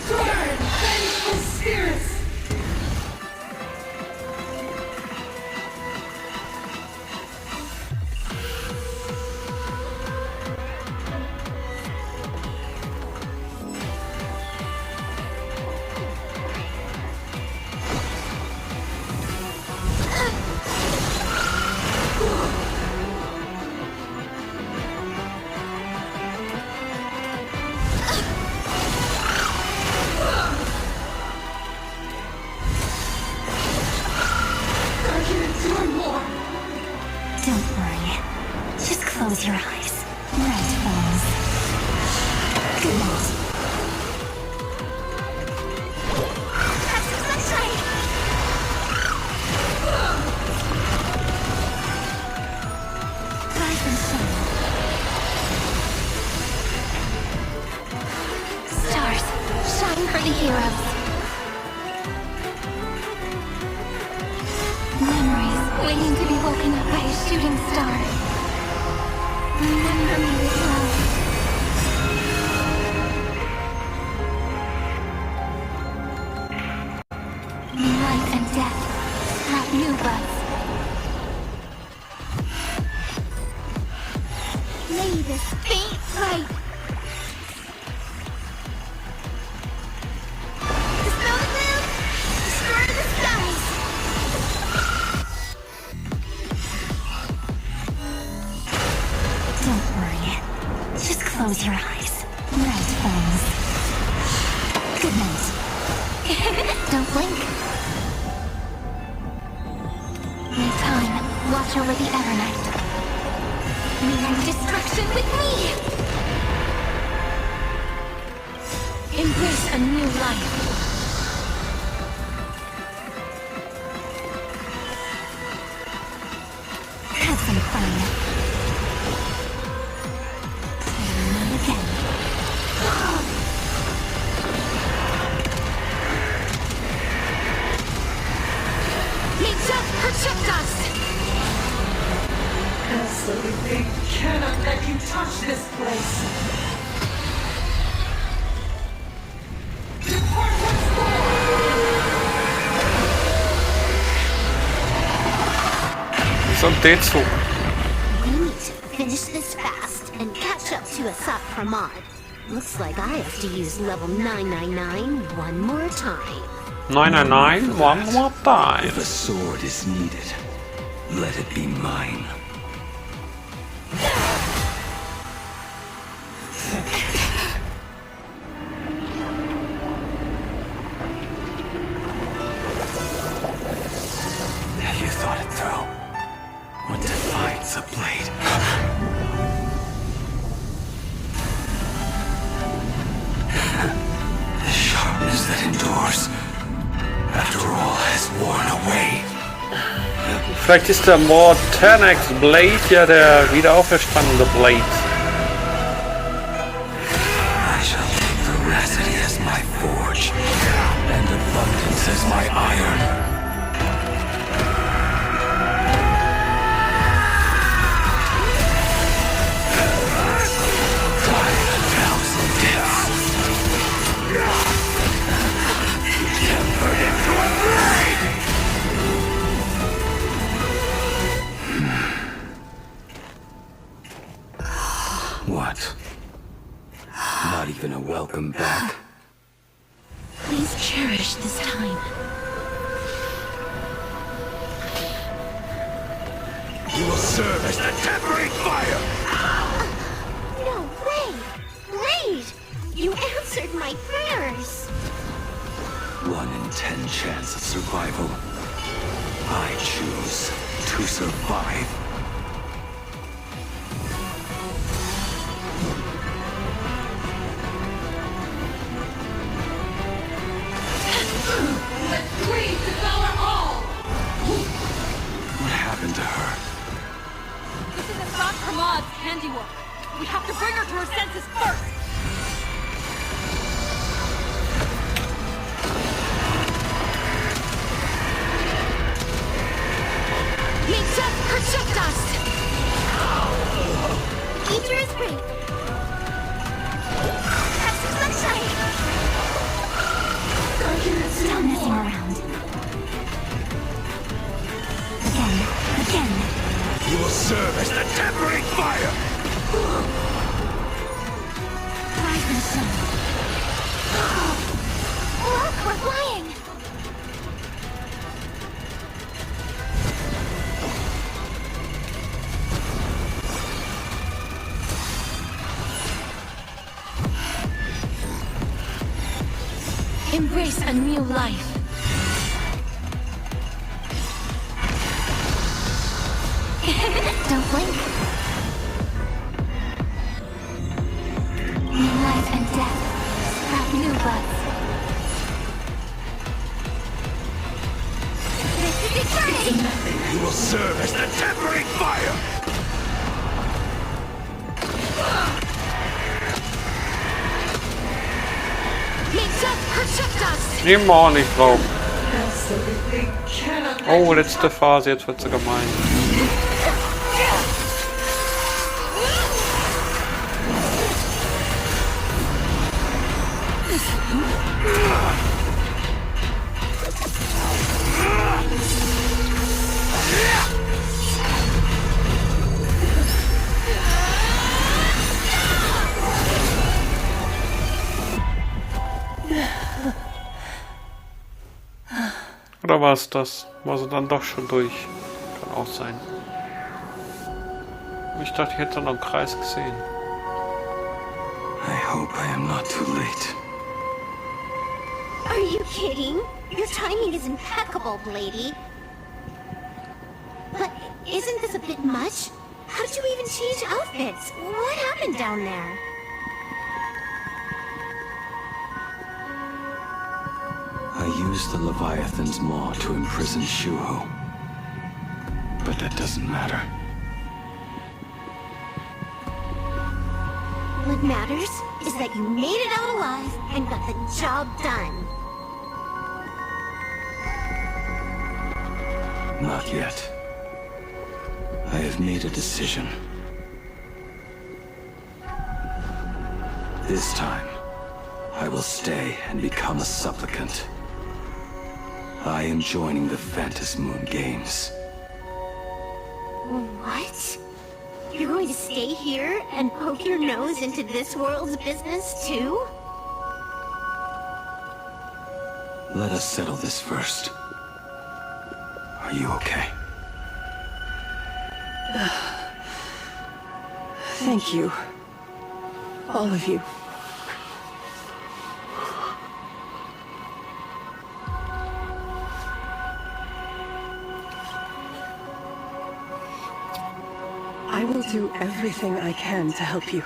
Turn, vengeful spirits! Don't worry. Just close your eyes. Night falls. Good night. Have some sunshine! Rise and shine. Stars, shine for the heroes. Memories waiting to be woken up by a shooting star. Remember me with love. Life and death sprout new buds. May this faint light dispel the gloom, destroy the skies. Don't worry. Just close your eyes. Night falls. Good night. Don't blink. May time watch over the Evernight. Meeting destruction with me! Embrace a new life. Have some fun. Again. May death protect us! Absolutely cannot let you touch this place. Depart once more! So dead so. We need to finish this fast and catch up to Asat Pramod. Looks like I have to use level 999 one more time. 999, one more time. If a sword is needed, let it be mine. Have you thought it through? What defines a blade? The sharpness that endures after all has worn away. Vielleicht ist der Mod 10x Blade ja der wieder auferstandene Blade. I shall take veracity as my forge, and abundance as my iron. Die a thousand deaths. Tempered into a blade. What? Not even a welcome back? Please cherish this time. You will serve as the tempering fire! No way! Blade! You answered my prayers! 1 in 10 chance of survival. I choose to survive. Let greed devour all! What happened to her? This is Asad Pramod's handiwork. We have to bring her to her senses first! May death protect us! Eater is free. Have some sunshine. Stop messing around. Again. You will serve as the tempering fire! Rise and shine. Look, we're flying. Embrace a new life. Don't blink. Life and death sprout new buds. This is exciting! You will serve as the tempering fire! Immer nicht drauf. Oh, letzte Phase, jetzt wird sie gemein. Oder war es das? War sie dann doch schon durch? Kann auch sein. Ich dachte, ich hätte noch einen Kreis gesehen. I hope I am not too late. Are you kidding? Your timing is impeccable, lady. But isn't this a bit much? How did you even change outfits? What happened down there? I used the Leviathan's maw to imprison Shuho. But that doesn't matter. What matters is that you made it out alive and got the job done. Not yet. I have made a decision. This time, I will stay and become a supplicant. I am joining the Phantasmoon Games. What? You're going to stay here and poke your nose into this world's business, too? Let us settle this first. Are you okay? Thank you. All of you. I will do everything I can to help you.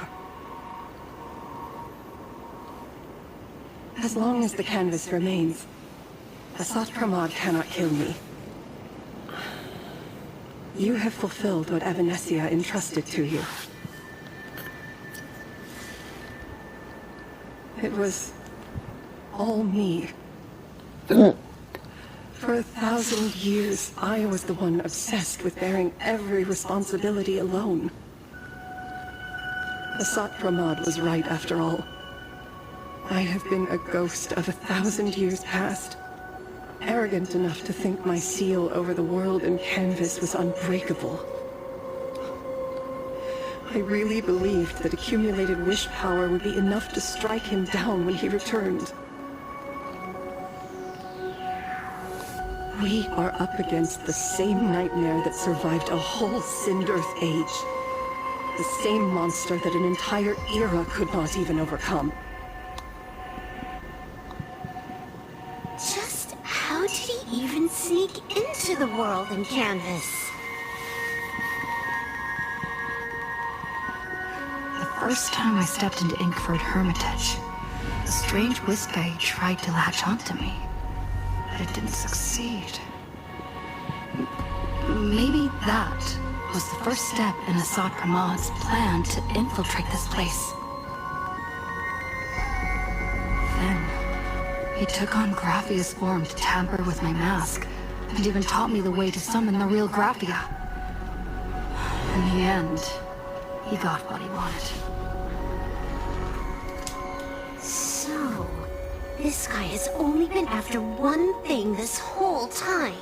As long as the canvas remains, Asat Pramod cannot kill me. You have fulfilled what Evanescia entrusted to you. It was all me. For 1,000 years, I was the one obsessed with bearing every responsibility alone. Asat Pramod was right after all. I have been a ghost of 1,000 years past. Arrogant enough to think my seal over the world and canvas was unbreakable. I really believed that accumulated wish power would be enough to strike him down when he returned. We are up against the same nightmare that survived a whole Sindearth age. The same monster that an entire era could not even overcome. Just how did he even sneak into the world in canvas? The first time I stepped into Inkford Hermitage, the strange Whiskey tried to latch onto me. But it didn't succeed. Maybe that was the first step in Asat Pramod's plan to infiltrate this place. Then, he took on Graphia's form to tamper with my mask, and even taught me the way to summon the real Graphia. In the end, he got what he wanted. So, this guy has only been after one thing this whole time.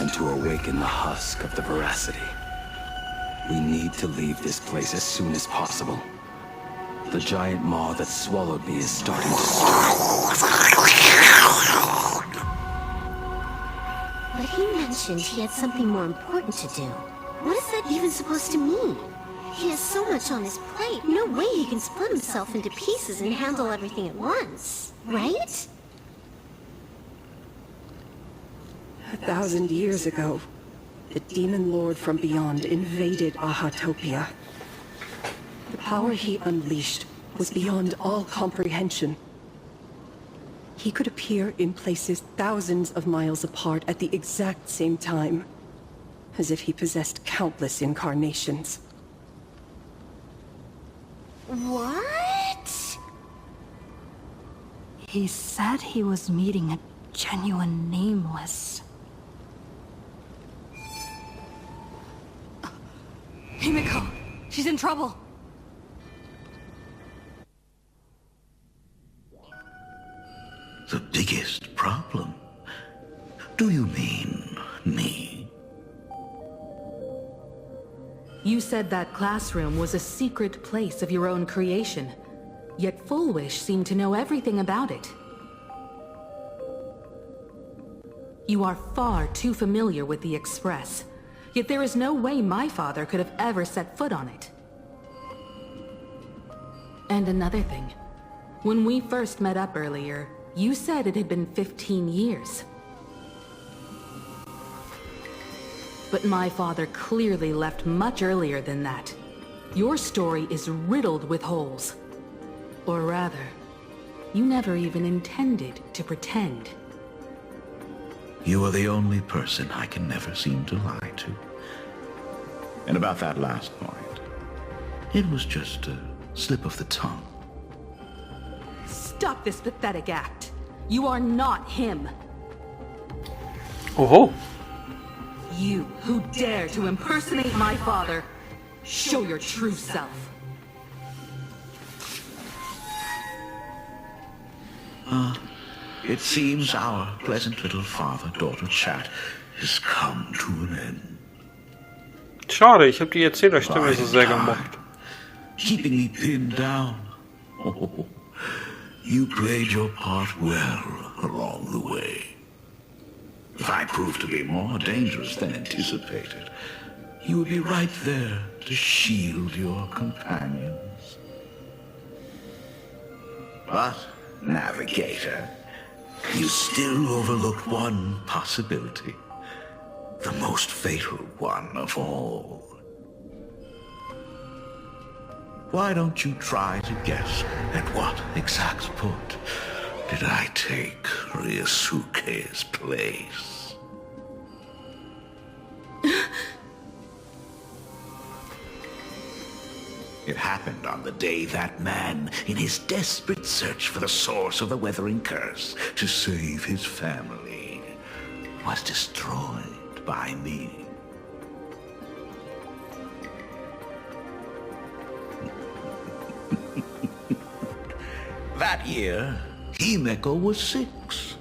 And to awaken the husk of the veracity, we need to leave this place as soon as possible. The giant maw that swallowed me is starting to stir. But he mentioned he had something more important to do. What is that even supposed to mean? He has so much on his plate, no way he can split himself into pieces and handle everything at once, right? 1,000 years ago, the demon lord from beyond invaded Ahatopia. The power he unleashed was beyond all comprehension. He could appear in places thousands of miles apart at the exact same time, as if he possessed countless incarnations. What? He said he was meeting a genuine nameless. Himiko! She's in trouble! The biggest problem? Do you mean me? You said that classroom was a secret place of your own creation, yet Fullwish seemed to know everything about it. You are far too familiar with the Express, yet there is no way my father could have ever set foot on it. And another thing, when we first met up earlier, you said it had been 15 years. But my father clearly left much earlier than that. Your story is riddled with holes. Or rather, you never even intended to pretend. You are the only person I can never seem to lie to. And about that last point, it was just a slip of the tongue. Stop this pathetic act. You are not him. Oh. You who dare to impersonate my father, show your true self. It seems our pleasant little father-daughter chat has come to an end. Schade, ich habe die Erzählerstimme so sehr gemocht. Keeping me pinned down. Oh, you played your part well along the way. If I proved to be more dangerous than anticipated, you would be right there to shield your companions. But, Navigator, you still overlooked one possibility. The most fatal one of all. Why don't you try to guess at what exact point did I take Ryosuke's place? It happened on the day that man, in his desperate search for the source of the Weathering Curse to save his family, was destroyed by me. That year, Himeko was 6.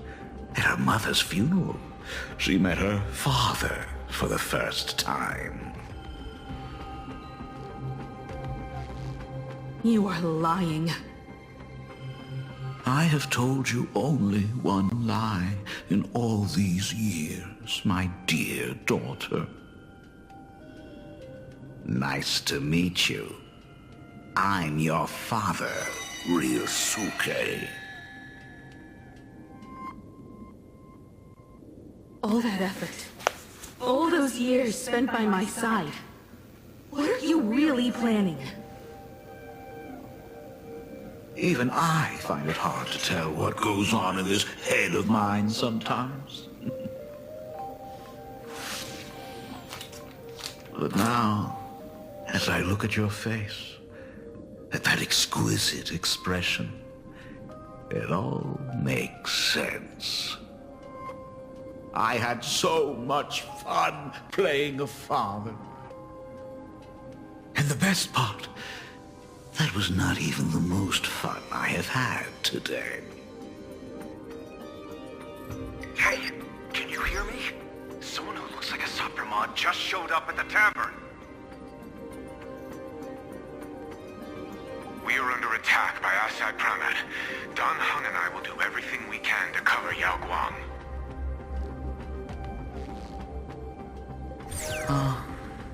At her mother's funeral, she met her father for the first time. You are lying. I have told you only one lie in all these years, my dear daughter. Nice to meet you. I'm your father, Ryosuke. All that effort, all those years spent by my side, what are you really planning? Even I find it hard to tell what goes on in this head of mine sometimes. But now, as I look at your face, at that exquisite expression, it all makes sense. I had so much fun playing a father. And the best part, that was not even the most fun I have had today. Hey, can you hear me? Someone who looks like a Supremon just showed up at the tavern. We are under attack by Asai Pramad. Don Hung and I will do everything we can to cover Yao Guang.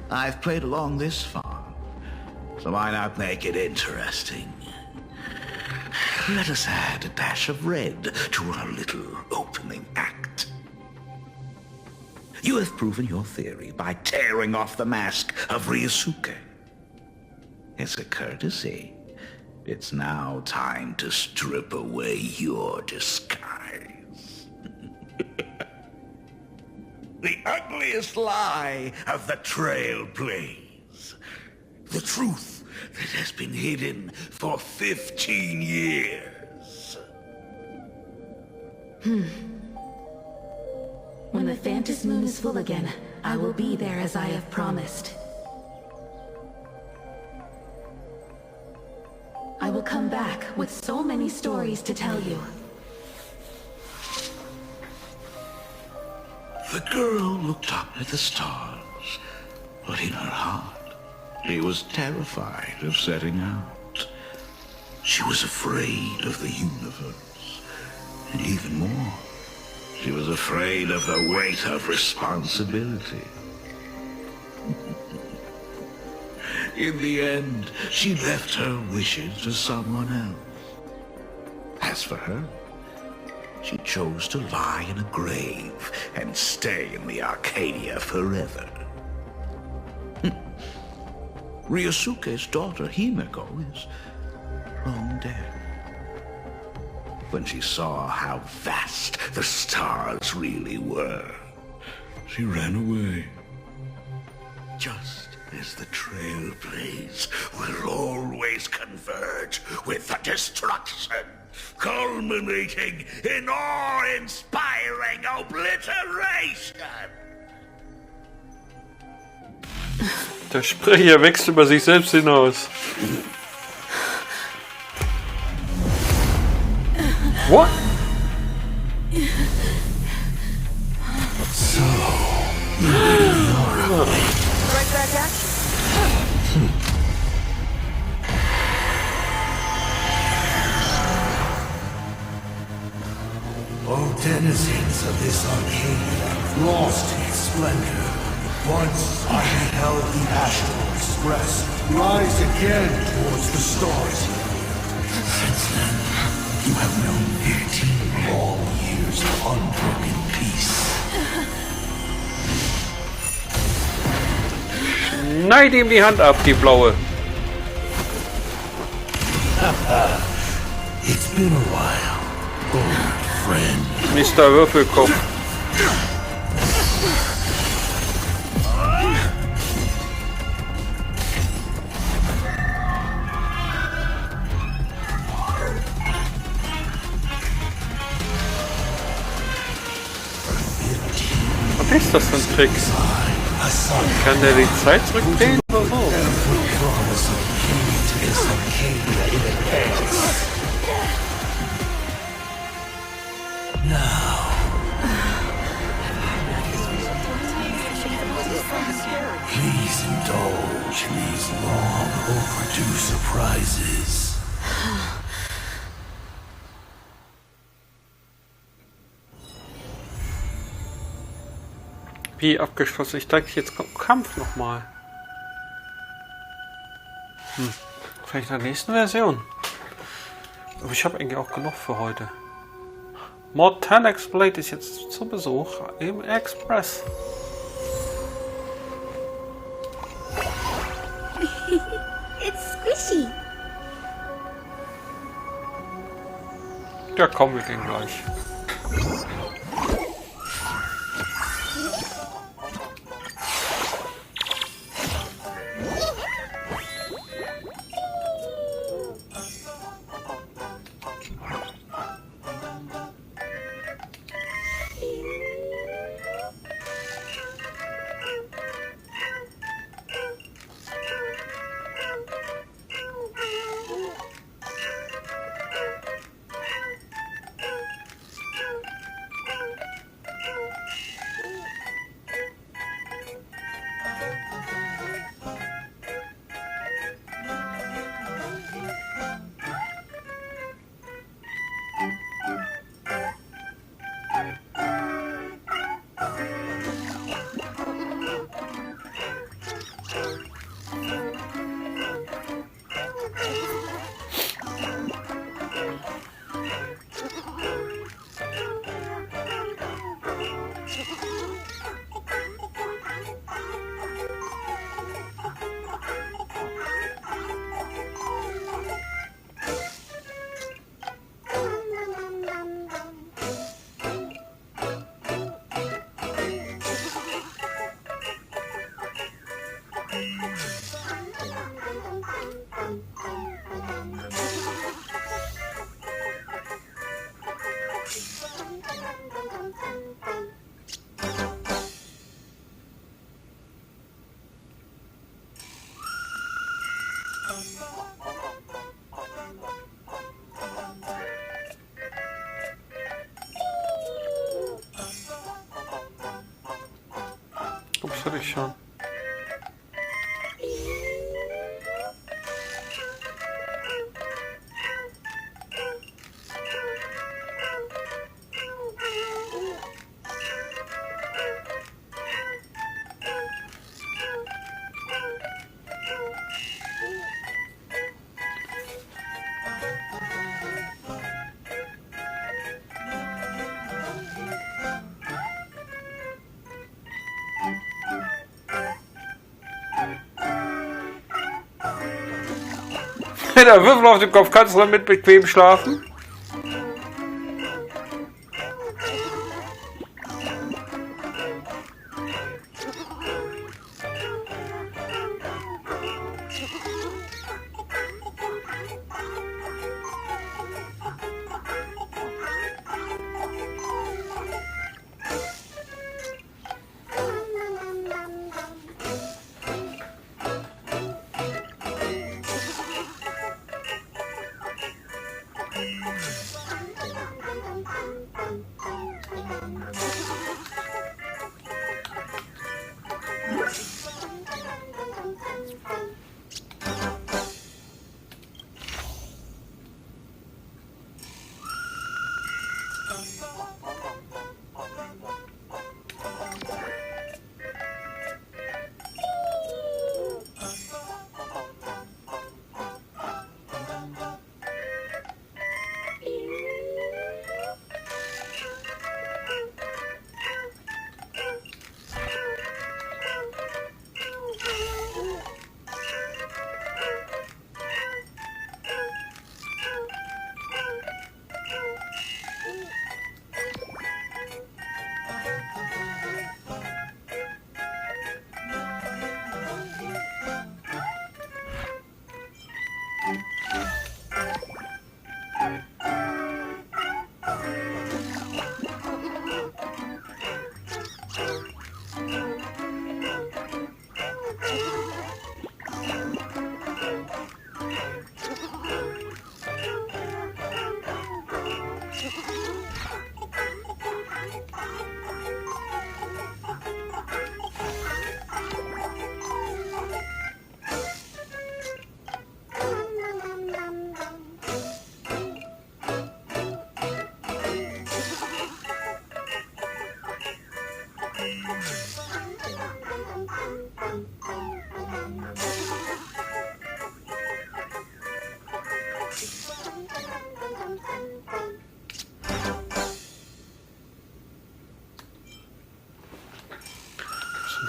I've played along this far. So why not make it interesting? Let us add a dash of red to our little opening act. You have proven your theory by tearing off the mask of Ryosuke. It's a courtesy. It's now time to strip away your disguise. The ugliest lie of the Trailblaze. The truth that has been hidden for 15 years. When the Phantas Moon is full again, I will be there as I have promised. I will come back with so many stories to tell you. The girl looked up at the stars, but in her heart, she was terrified of setting out. She was afraid of the universe, and even more, she was afraid of the weight of responsibility. In the end, she left her wishes to someone else. As for her, she chose to lie in a grave and stay in the Arcadia forever. Ryosuke's daughter, Himeko, is long dead. When she saw how vast the stars really were, she ran away. Just as the Trailblaze will always converge with the destruction, culminating in awe-inspiring obliteration. Der Sprecher wächst über sich selbst hinaus. What? So, you're Right back at you. O denizens of this Arcadia, lost in its splendor, once I beheld the Astral Express rise again towards the stars. Since then, you have known 15 long years of unbroken peace. Schneid ihm die Hand ab, die blaue. It's been a while, old friend. Mr. Würfelkopf. Was ist das für ein Trick? Kann der die Zeit zurückdrehen oder so? Please indulge these long overdue surprises. Wie abgeschlossen? Ich dachte, jetzt kommt Kampf nochmal. Vielleicht in der nächsten Version. Aber ich habe eigentlich auch genug für heute. Mod 10 Exploit ist jetzt zu Besuch im Express. It's squishy. Ja, komm, wir gehen gleich. glaube, das hatte ich schon. Der Würfel auf dem Kopf, kannst du damit bequem schlafen?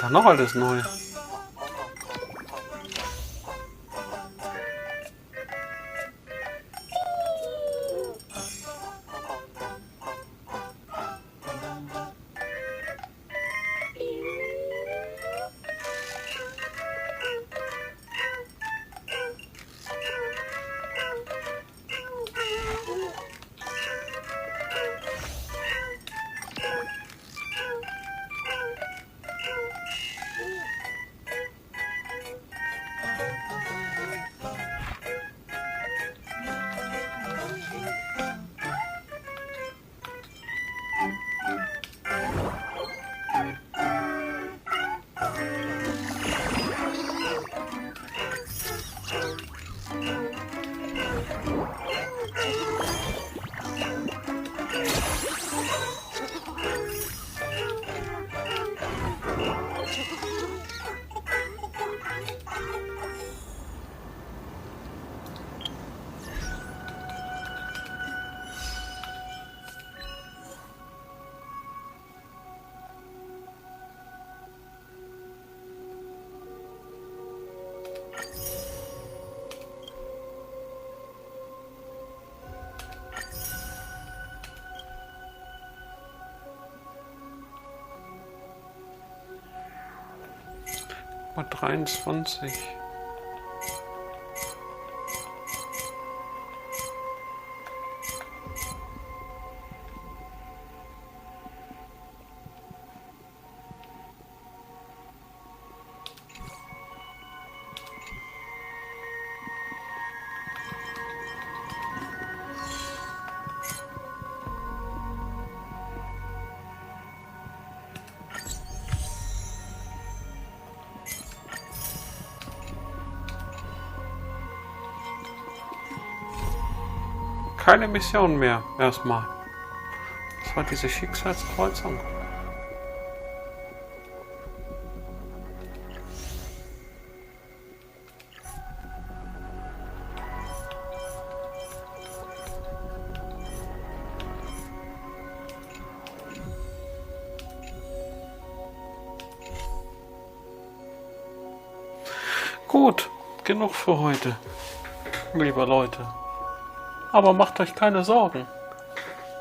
Da noch alles neu. Mal 23. keine Mission mehr, erstmal. Das war diese Schicksalskreuzung. Gut, genug für heute, liebe Leute. Aber macht euch keine Sorgen.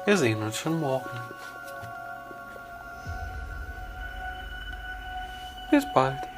Wir sehen uns schon morgen. Bis bald.